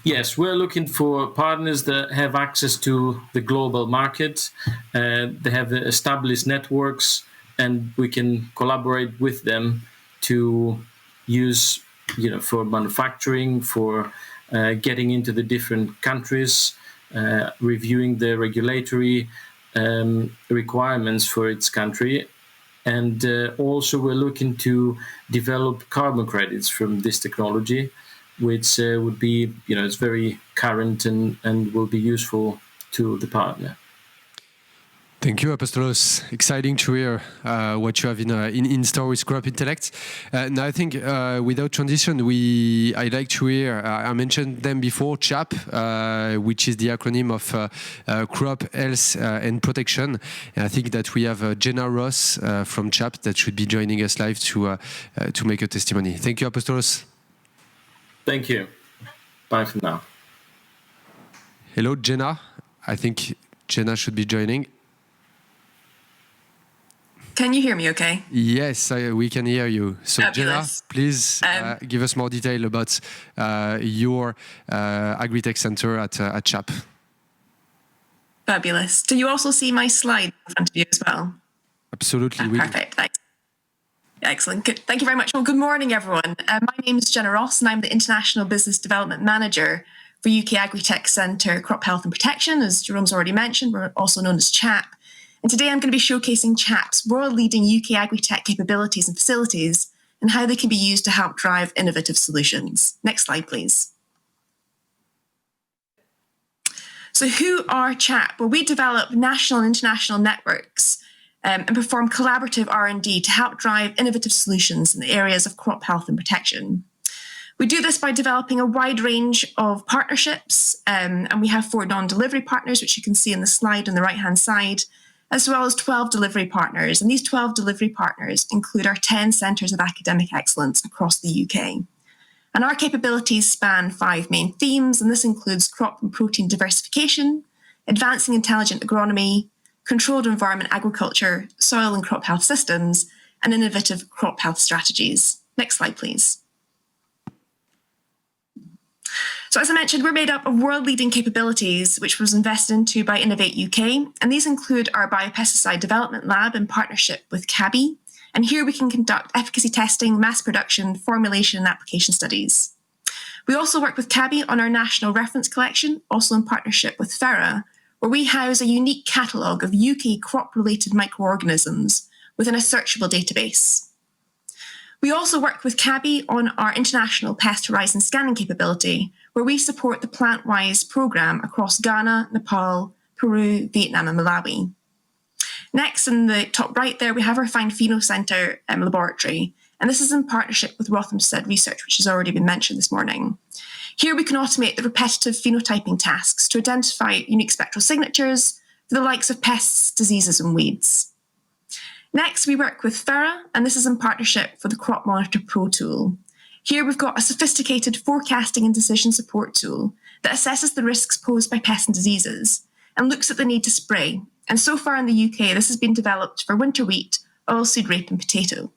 Yes, we're looking for partners that have access to the global market. They have established networks, and we can collaborate with them to use, for manufacturing, for getting into the different countries, reviewing the regulatory requirements for its country, And also we're looking to develop carbon credits from this technology, which would be, it's very current and will be useful to the partner. Thank you, Apostolos. Exciting to hear what you have in store with Crop Intellect. Now, I think without transition, I'd like to hear, I mentioned them before, CHAP, which is the acronym of Crop Health and Protection. And I think that we have Jenna Ross from CHAP that should be joining us live to make a testimony. Thank you, Apostolos. Thank you. Bye for now. Hello, Jenna. I think Jenna should be joining. Can you hear me okay? Yes, we can hear you. So, Fabulous. Jenna, please give us more detail about your Agritech Center at CHAP. Fabulous. Do you also see my slide in front of you as well? Absolutely. Perfect. Thanks. Excellent. Good. Thank you very much. Well, good morning, everyone. My name is Jenna Ross, and I'm the International Business Development Manager for UK Agritech Centre Crop Health and Protection. As Jerome's already mentioned, we're also known as CHAP. And today I'm going to be showcasing CHAP's world-leading UK agri-tech capabilities and facilities and how they can be used to help drive innovative solutions. Next slide, please. So who are CHAP? Well, we develop national and international networks and perform collaborative R&D to help drive innovative solutions in the areas of crop health and protection. We do this by developing a wide range of partnerships, and we have 4 non-delivery partners, which you can see in the slide on the right-hand side, as well as 12 delivery partners. And these 12 delivery partners include our 10 centres of academic excellence across the UK. And our capabilities span 5 main themes, and this includes crop and protein diversification, advancing intelligent agronomy, controlled environment agriculture, soil and crop health systems, and innovative crop health strategies. Next slide, please. So as I mentioned, we're made up of world-leading capabilities, which was invested into by Innovate UK, and these include our Biopesticide Development Lab in partnership with CABI, and here we can conduct efficacy testing, mass production, formulation, and application studies. We also work with CABI on our national reference collection, also in partnership with FERA, where we house a unique catalogue of UK crop-related microorganisms within a searchable database. We also work with CABI on our international pest horizon scanning capability, where we support the PlantWise programme across Ghana, Nepal, Peru, Vietnam and Malawi. Next, in the top right there, we have our Fine Pheno Centre laboratory, and this is in partnership with Rothamsted Research, which has already been mentioned this morning. Here we can automate the repetitive phenotyping tasks to identify unique spectral signatures for the likes of pests, diseases and weeds. Next, we work with FERA, and this is in partnership for the Crop Monitor Pro tool. Here we've got a sophisticated forecasting and decision support tool that assesses the risks posed by pests and diseases and looks at the need to spray. And so far in the UK, this has been developed for winter wheat, oilseed rape and potato.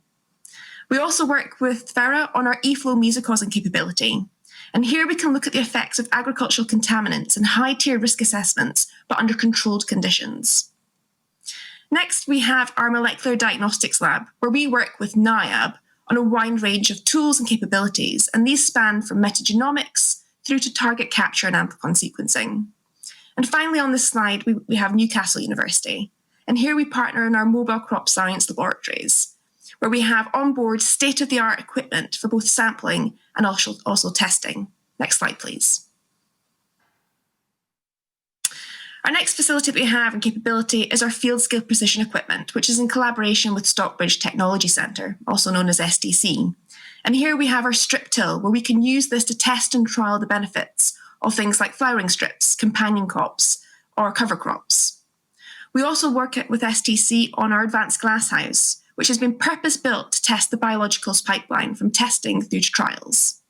We also work with FERA on our eFlow mesocausing capability. And here we can look at the effects of agricultural contaminants and high-tier risk assessments, but under controlled conditions. Next, we have our Molecular Diagnostics Lab, where we work with NIAB on a wide range of tools and capabilities, and these span from metagenomics through to target capture and amplicon sequencing. And finally, on this slide, we have Newcastle University, and here we partner in our mobile crop science laboratories, where we have onboard state-of-the-art equipment for both sampling and also testing. Next slide, please. Our next facility that we have and capability is our field scale precision equipment, which is in collaboration with Stockbridge Technology Centre, also known as STC. And here we have our strip till, where we can use this to test and trial the benefits of things like flowering strips, companion crops, or cover crops. We also work with STC on our advanced glasshouse, which has been purpose-built to test the biologicals pipeline from testing through to trials.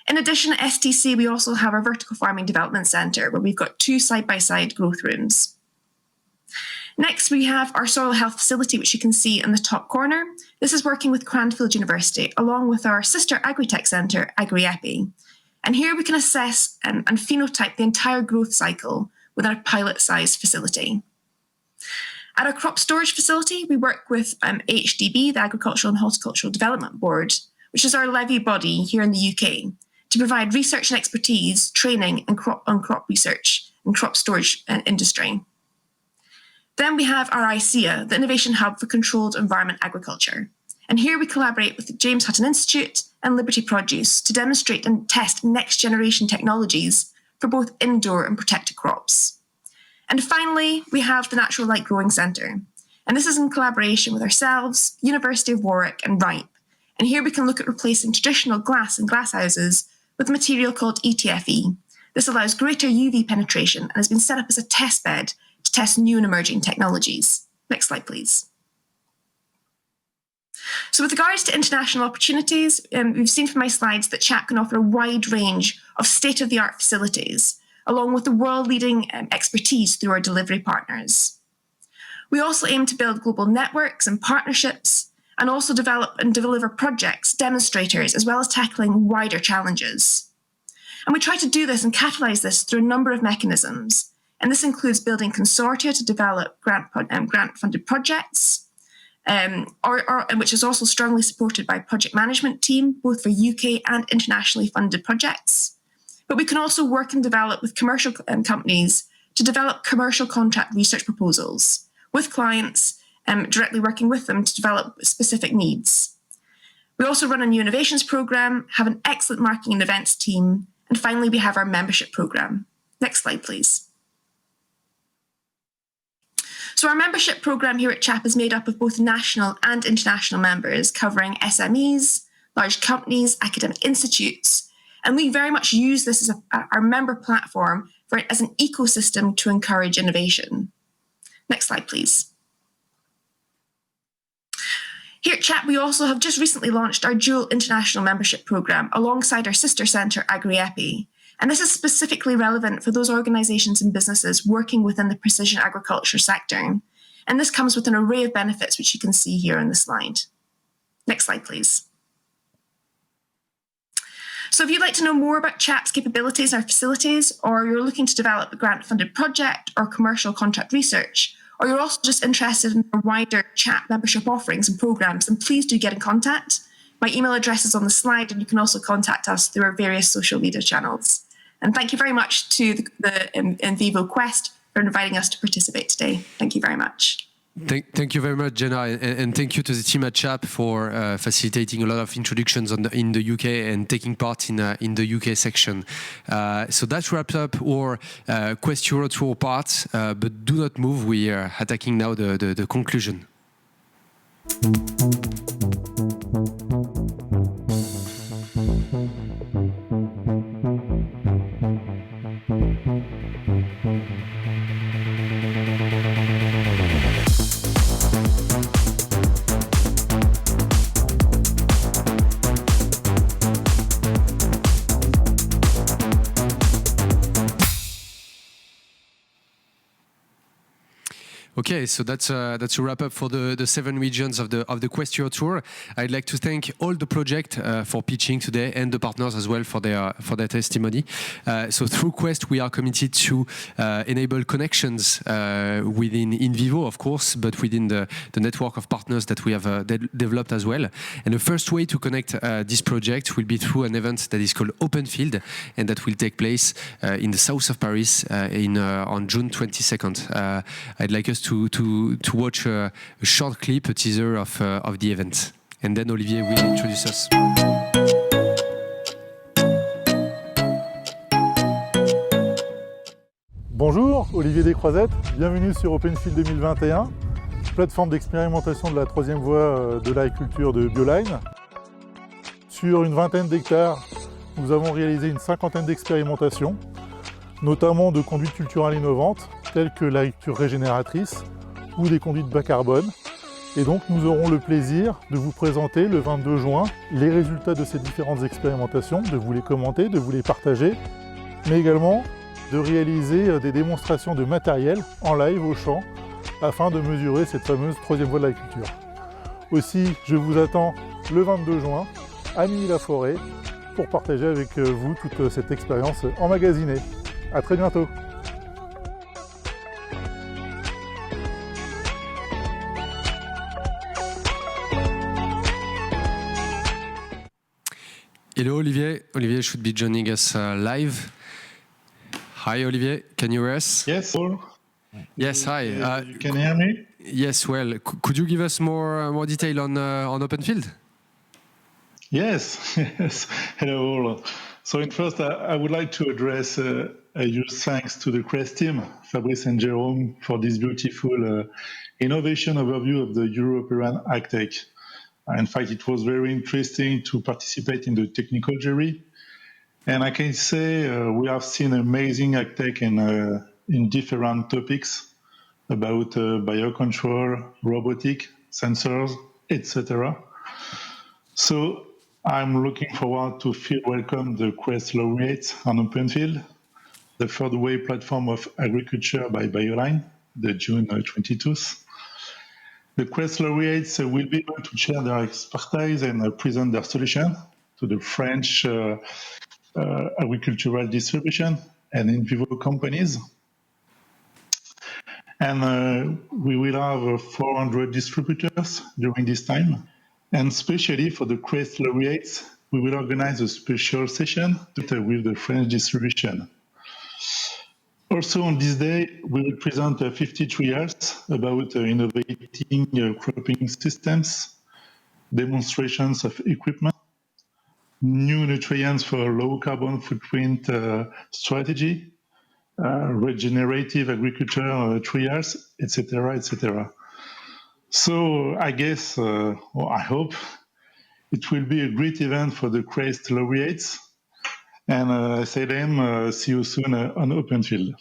In addition, at STC, we also have our Vertical Farming Development Centre, where we've got 2 side-by-side growth rooms. Next, we have our soil health facility, which you can see in the top corner. This is working with Cranfield University, along with our sister Agritech Centre, AgriEpi. And here we can assess and phenotype the entire growth cycle within a pilot-sized facility. At our crop storage facility, we work with HDB, the Agricultural and Horticultural Development Board, which is our levy body here in the UK, to provide research and expertise, training and crop research and crop storage industry. Then we have our ICEA, the Innovation Hub for Controlled Environment Agriculture. And here we collaborate with the James Hutton Institute and Liberty Produce to demonstrate and test next generation technologies for both indoor and protected crops. And finally, we have the Natural Light Growing Centre. And this is in collaboration with ourselves, University of Warwick and RIPE. And here we can look at replacing traditional glass in glasshouses with a material called ETFE. This allows greater UV penetration and has been set up as a test bed to test new and emerging technologies. Next slide, please. So with regards to international opportunities, we've seen from my slides that CHAP can offer a wide range of state-of-the-art facilities, along with the world-leading expertise through our delivery partners. We also aim to build global networks and partnerships, and also develop and deliver projects, demonstrators, as well as tackling wider challenges. And we try to do this and catalyse this through a number of mechanisms. And this includes building consortia to develop grant-funded projects, which is also strongly supported by a project management team, both for UK and internationally funded projects. But we can also work and develop with commercial companies to develop commercial contract research proposals with clients, directly working with them to develop specific needs. We also run a new innovations program, have an excellent marketing and events team, and finally we have our membership program. Next slide, please. So our membership program here at CHAP is made up of both national and international members covering SMEs, large companies, academic institutes, and we very much use this as our member platform as an ecosystem to encourage innovation. Next slide, please. Here at CHAP, we also have just recently launched our dual international membership program alongside our sister centre, AgriEpi. And this is specifically relevant for those organisations and businesses working within the precision agriculture sector. And this comes with an array of benefits, which you can see here on the slide. Next slide, please. So if you'd like to know more about CHAP's capabilities and our facilities, or you're looking to develop a grant-funded project or commercial contract research, or you're also just interested in our wider CHAP membership offerings and programs, then please do get in contact. My email address is on the slide, and you can also contact us through our various social media channels. And thank you very much to the invivoquest for inviting us to participate today. Thank you very much. Thank you very much, Jenna, and thank you to the team at CHAP for facilitating a lot of introductions in the UK and taking part in the UK section. So that wraps up our Quest EuroTour part, but do not move, we are attacking now the conclusion. Okay, so that's a wrap up for the 7 regions of the Quest EuroTour. I'd like to thank all the project for pitching today and the partners as well for their testimony. So through Quest, we are committed to enable connections within InVivo, of course, but within the network of partners that we have developed as well. And the first way to connect this project will be through an event that is called Open Field, and that will take place in the south of Paris on June 22nd. I'd like us to watch a short clip, a teaser of the event. And then Olivier will introduce us. Bonjour, Olivier Descroisettes, bienvenue sur Open Field 2021, plateforme d'expérimentation de la 3e voie de l'agriculture de Bioline. Sur une vingtaine d'hectares, nous avons réalisé une 50aine d'expérimentations, notamment de conduites culturales innovantes, telles que l'agriculture régénératrice ou des conduites bas carbone. Et donc nous aurons le plaisir de vous présenter le 22 juin les résultats de ces différentes expérimentations, de vous les commenter, de vous les partager, mais également de réaliser des démonstrations de matériel en live au champ afin de mesurer cette fameuse 3e voie de l'agriculture. Aussi, je vous attends le 22 juin à Milly-la-Forêt pour partager avec vous toute cette expérience emmagasinée. À très bientôt. Hello, Olivier. Olivier should be joining us live. Hi, Olivier. Can you hear us? Yes. Yes, hi. You can hear me? Yes, well, could you give us more detail on OpenField? Yes, yes. Hello all. So first, I would like to address a huge thanks to the Quest team, Fabrice and Jérôme, for this beautiful innovation overview of the European AgTech. In fact, it was very interesting to participate in the technical jury. And I can say we have seen amazing AgTech in different topics about biocontrol, robotic, sensors, etc. So I'm looking forward to feel welcome the Quest laureates on OpenField, the third wave platform of agriculture by BioLine, the June 22nd. The Quest laureates will be able to share their expertise and present their solution to the French agricultural distribution and in vivo companies. And we will have 400 distributors during this time. And especially for the Quest laureates, we will organize a special session with the French distribution. Also on this day, we will present 53 years about innovating cropping systems, demonstrations of equipment, new nutrients for low carbon footprint strategy, regenerative agriculture 3 years, etc., etc. So I guess, or I hope, it will be a great event for the Quest laureates. And say them, see you soon on OpenField.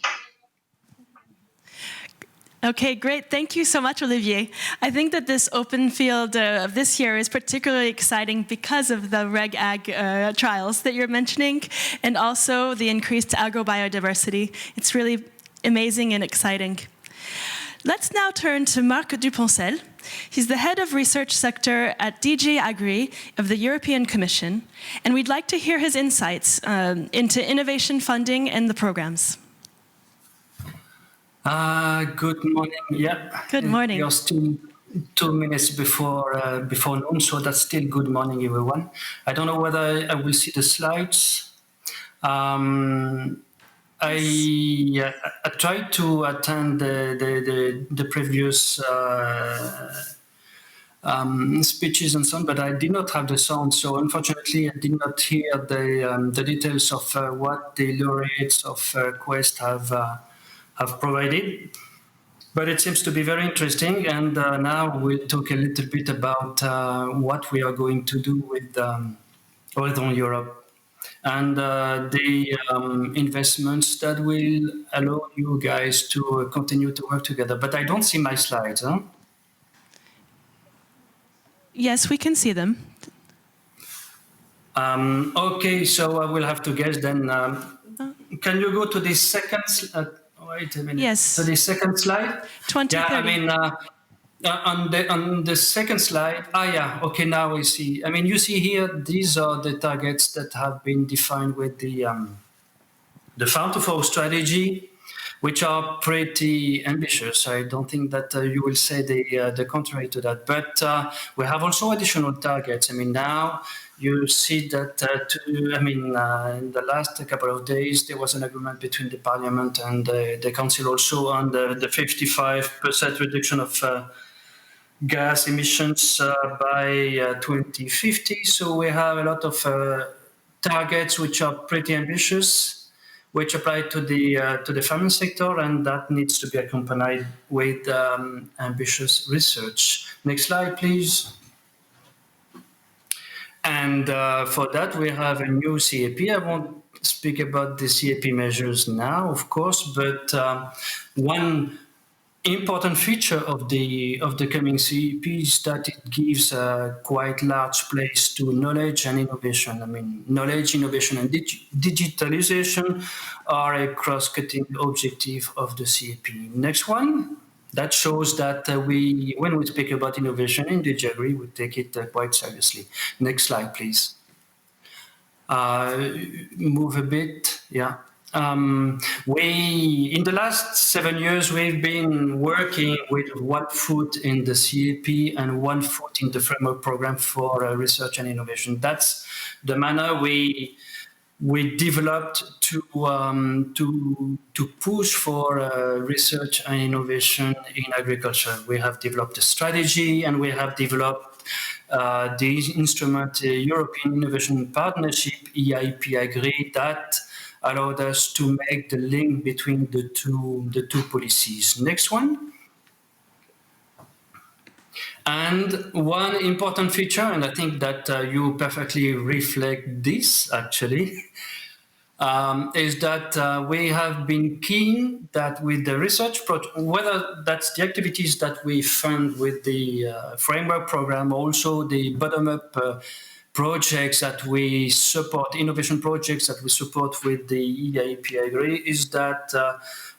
Okay, great. Thank you so much, Olivier. I think that this open field of this year is particularly exciting because of the Reg Ag trials that you're mentioning, and also the increased agrobiodiversity. It's really amazing and exciting. Let's now turn to Marc Duponcel. He's the head of research sector at DG Agri of the European Commission, and we'd like to hear his insights into innovation funding and the programs. Good morning. Yeah. Good morning. You're still 2 minutes before noon, so that's still good morning, everyone. I don't know whether I will see the slides. I tried to attend the previous speeches and so on, but I did not have the sound. So unfortunately, I did not hear the details of what the laureates of Quest have provided. But it seems to be very interesting, and now we'll talk a little bit about what we are going to do with Horizon Europe and the investments that will allow you guys to continue to work together. But I don't see my slides, huh? Yes, we can see them. Okay, so I will have to guess then. Can you go to the second wait a minute. Yes. So the second slide? 2030. Yeah, I mean, on the second slide, yeah, okay, now I see. I mean, you see here, these are the targets that have been defined with the Farm to Fork strategy, which are pretty ambitious. I don't think that you will say the contrary to that. But we have also additional targets. I mean, now you see that, in the last couple of days, there was an agreement between the Parliament and the Council also on the 55% reduction of gas emissions by 2050. So we have a lot of targets which are pretty ambitious, which apply to the farming sector, and that needs to be accompanied with ambitious research. Next slide, please. And for that, we have a new CAP. I won't speak about the CAP measures now, of course, but one important feature of the coming CAP is that it gives a quite large place to knowledge and innovation. I mean, knowledge, innovation, and digitalization are a cross-cutting objective of the CAP. Next one. That shows that when we speak about innovation in DG Agri, we take it quite seriously. Next slide, please. Move a bit, yeah. In the last 7 years, we've been working with 1 foot in the CAP and 1 foot in the framework program for research and innovation. That's the manner we we developed to push for research and innovation in agriculture. We have developed a strategy, and we have developed the instrument, European Innovation Partnership, EIP Agri, that allowed us to make the link between the two policies. Next one. And one important feature, and I think that you perfectly reflect this actually, is that we have been keen that with the research project, whether that's the activities that we fund with the framework program, also the bottom-up projects that we support, innovation projects that we support with the EIP Agri, is that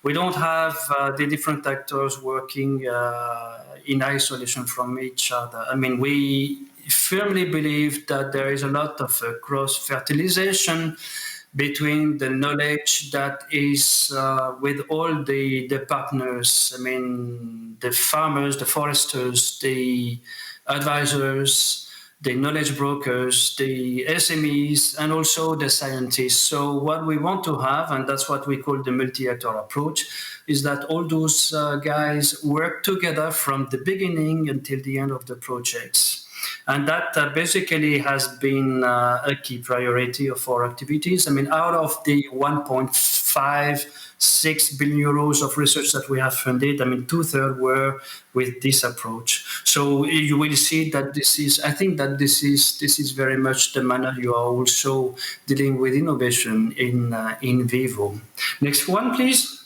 we don't have the different actors working in isolation from each other. I mean, we firmly believe that there is a lot of cross-fertilization between the knowledge that is with all the partners. I mean, the farmers, the foresters, the advisors, the knowledge brokers, the SMEs, and also the scientists. So what we want to have, and that's what we call the multi-actor approach, is that all those guys work together from the beginning until the end of the projects. And that basically has been a key priority of our activities. I mean, out of the 1.56 billion euros of research that we have funded, I mean, 2/3 were with this approach. So you will see that I think that this is very much the manner you are also dealing with innovation in vivo. Next one, please.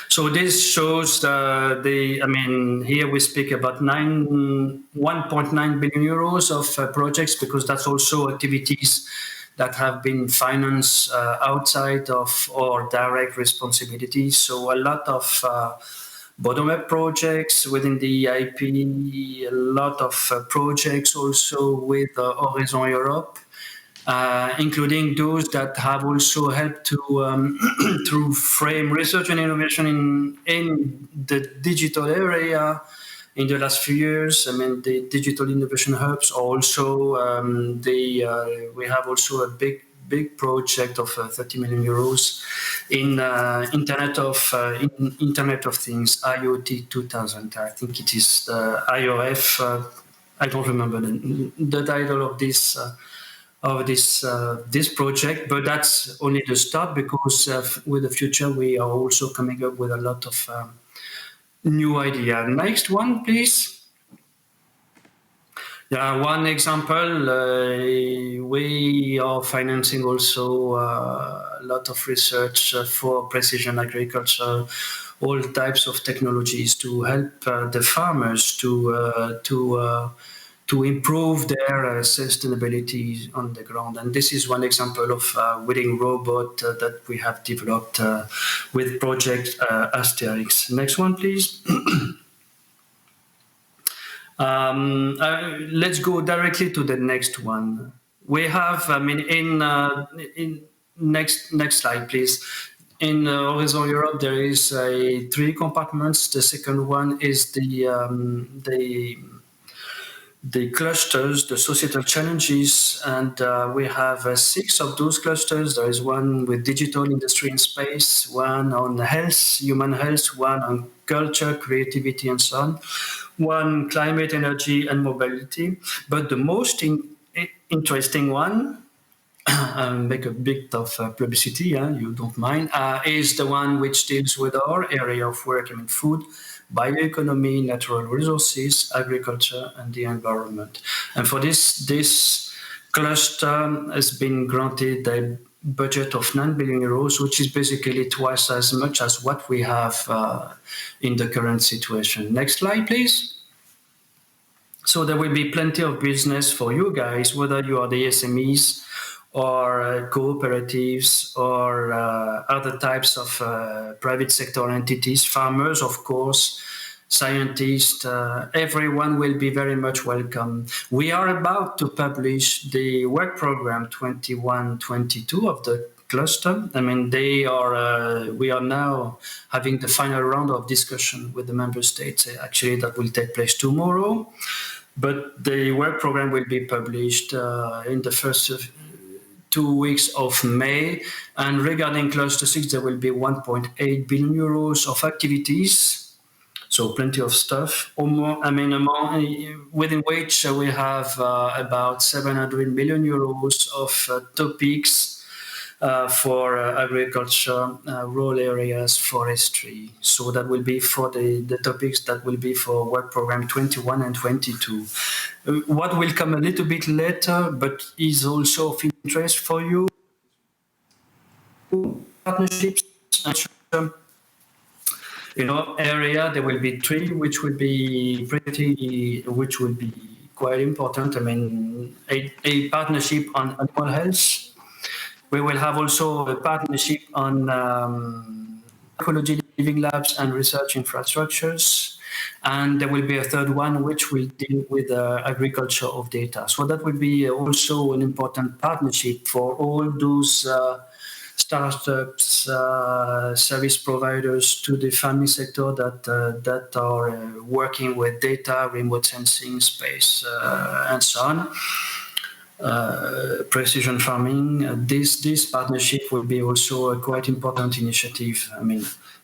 So this shows here we speak about 1.9 billion euros of projects, because that's also activities that have been financed outside of our direct responsibilities. So a lot of bottom-up projects within the EIP, a lot of projects also with Horizon Europe, including those that have also helped to to frame research and innovation in the digital area in the last few years. I mean, the digital innovation hubs also. We have also a big project of 30 million euros in Internet of Things, IoT 2000. I think it is IOF. I don't remember the title of this. This project, but that's only the start, because with the future we are also coming up with a lot of new ideas. Next one, please. Yeah, one example, we are financing also a lot of research for precision agriculture, all types of technologies to help the farmers to improve their sustainability on the ground. And this is one example of a weeding robot that we have developed with Project Asterix. Next one, please. Let's go directly to the next one. We have, in next slide, please. In Horizon Europe, there is 3 compartments. The second one is the clusters, the societal challenges, and we have 6 of those clusters. There is one with digital, industry and space, one on health, human health, one on culture, creativity and so on, one climate, energy and mobility. But the most interesting one, make a bit of publicity, you don't mind, is the one which deals with our area of work, I mean food, bioeconomy, natural resources, agriculture, and the environment. And for this cluster has been granted a budget of 9 billion euros, which is basically twice as much as what we have in the current situation. Next slide, please. So there will be plenty of business for you guys, whether you are the SMEs or cooperatives or other types of private sector entities, farmers, of course, scientists, everyone will be very much welcome. We are about to publish the work program 21-22 of the cluster. I mean, we are now having the final round of discussion with the member states. Actually, that will take place tomorrow. But the work program will be published in the first 2 weeks of May. And regarding Cluster 6, there will be 1.8 billion euros of activities. So plenty of stuff. Within which we have about 700 million euros of topics for agriculture, rural areas, forestry. So that will be for the topics that will be for work program 21 and 22. What will come a little bit later, but is also of interest for you, partnerships. Area, there will be 3, which will be quite important. A partnership on animal health. We will have also a partnership on ecology living labs and research infrastructures. And there will be a third one, which will deal with agriculture of data. So that will be also an important partnership for all those startups, service providers to the farming sector that are working with data, remote sensing, space, and so on. Precision farming. This partnership will be also a quite important initiative.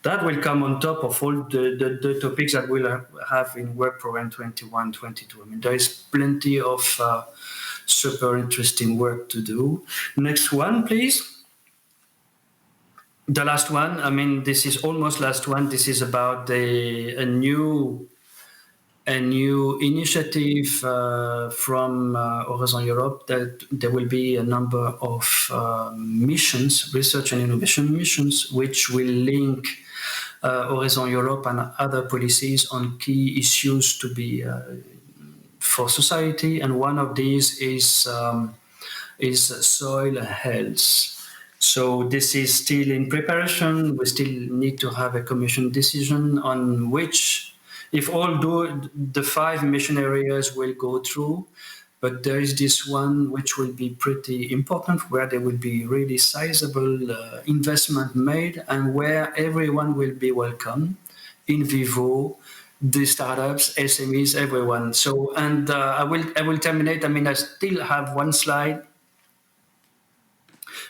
That will come on top of all the topics that we'll have in Work Program 21, 22. There is plenty of super interesting work to do. Next one, please. The last one. This is almost last one. This is about a new initiative from Horizon Europe, that there will be a number of missions, research and innovation missions, which will link Horizon Europe and other policies on key issues to be for society. And one of these is soil health. So this is still in preparation. We still need to have a Commission decision on which, if all the 5 mission areas will go through, but there is this one which will be pretty important, where there will be really sizable investment made and where everyone will be welcome, in vivo, the startups, SMEs, everyone. So, and I will terminate. I still have one slide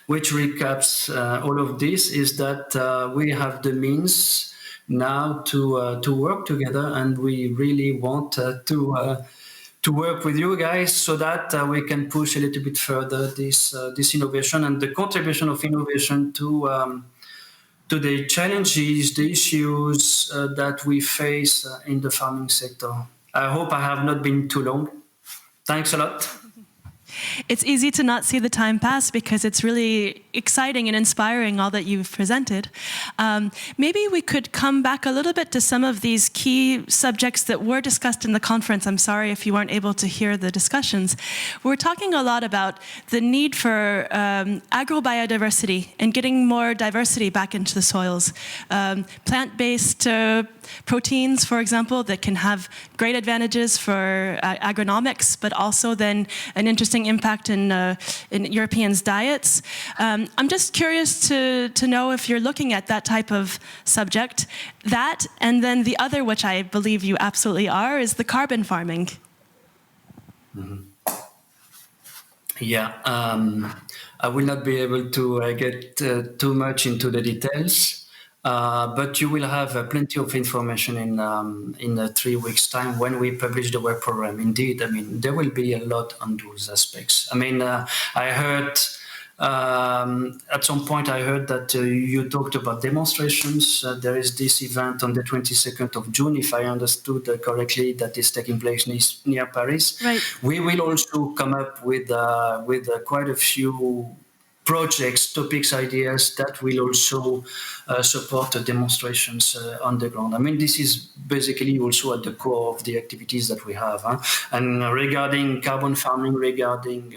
which recaps all of this, is that we have the means now to work together, and we really want to work with you guys so that we can push a little bit further this innovation and the contribution of innovation to the challenges, the issues that we face in the farming sector. I hope I have not been too long. Thanks a lot. It's easy to not see the time pass because it's really exciting and inspiring, all that you've presented. Maybe we could come back a little bit to some of these key subjects that were discussed in the conference. I'm sorry if you weren't able to hear the discussions. We're talking a lot about the need for agrobiodiversity and getting more diversity back into the soils. Plant-based proteins, for example, that can have great advantages for agronomics, but also then an interesting impact in Europeans' diets. I'm just curious to know if you're looking at that type of subject. That, and then the other, which I believe you absolutely are, is the carbon farming. Mm-hmm. Yeah, I will not be able to get too much into the details. But you will have plenty of information in 3 weeks' time when we publish the work program. Indeed, there will be a lot on those aspects. I heard at some point that you talked about demonstrations. There is this event on the 22nd of June, if I understood correctly, that is taking place near Paris. Right. We will also come up with quite a few projects, topics, ideas that will also support the demonstrations on the ground. This is basically also at the core of the activities that we have. And regarding carbon farming, regarding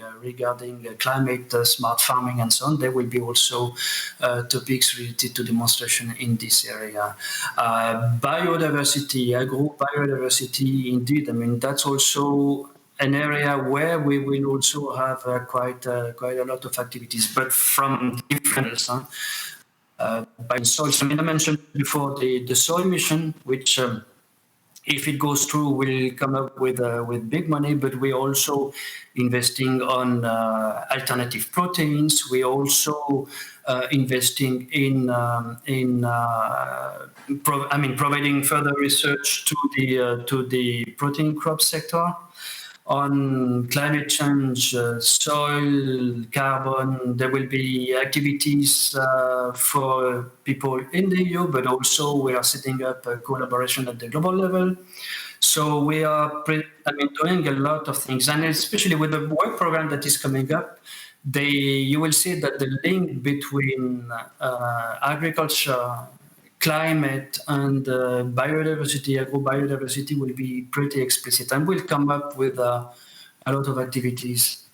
climate smart farming and so on, there will be also topics related to demonstration in this area. Biodiversity, agro-biodiversity, indeed, that's also an area where we will also have quite a lot of activities, but from different by soils. I mentioned before the soil mission, which if it goes through, we'll come up with big money, but we're also investing on alternative proteins. We're also investing in providing further research to the protein crop sector. On climate change, soil, carbon, there will be activities for people in the EU, but also we are setting up a collaboration at the global level. So we are doing a lot of things, and especially with the work program that is coming up, you will see that the link between agriculture, climate, and biodiversity, agro-biodiversity will be pretty explicit, and we'll come up with a lot of activities.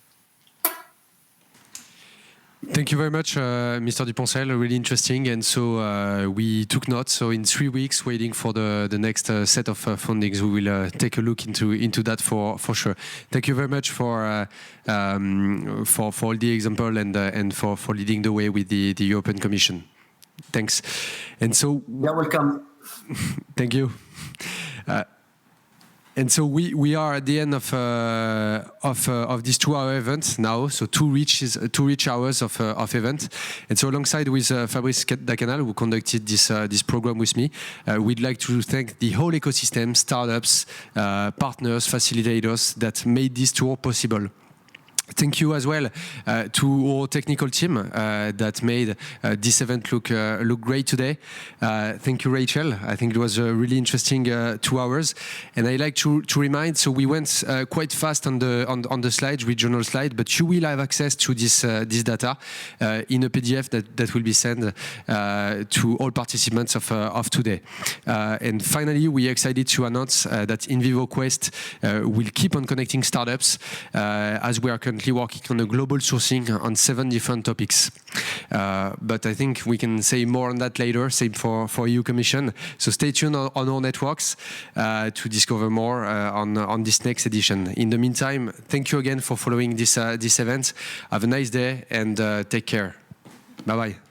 Thank you very much, Mr. Poncel. Really interesting. And so we took notes. So in 3 weeks, waiting for the next set of fundings, we will take a look into that for sure. Thank you very much for all the example and for leading the way with the European Commission. Thanks. And so you're welcome. Thank you. And so we are at the end of this 2-hour event now. So 2 rich hours of event. And so alongside with Fabrice Dacanal, who conducted this program with me, we'd like to thank the whole ecosystem, startups, partners, facilitators that made this tour possible. Thank you as well to our technical team that made this event look great today. Thank you, Rachel. I think it was a really interesting 2 hours. And I like to remind, so we went quite fast on the slides, regional slide, but you will have access to this data in a PDF that will be sent to all participants of today. And finally, we are excited to announce that invivoquest will keep on connecting startups as we are currently working on a global sourcing on 7 different topics. But I think we can say more on that later, same for EU Commission. So stay tuned on our networks to discover more on this next edition. In the meantime, thank you again for following this event. Have a nice day and take care. Bye-bye.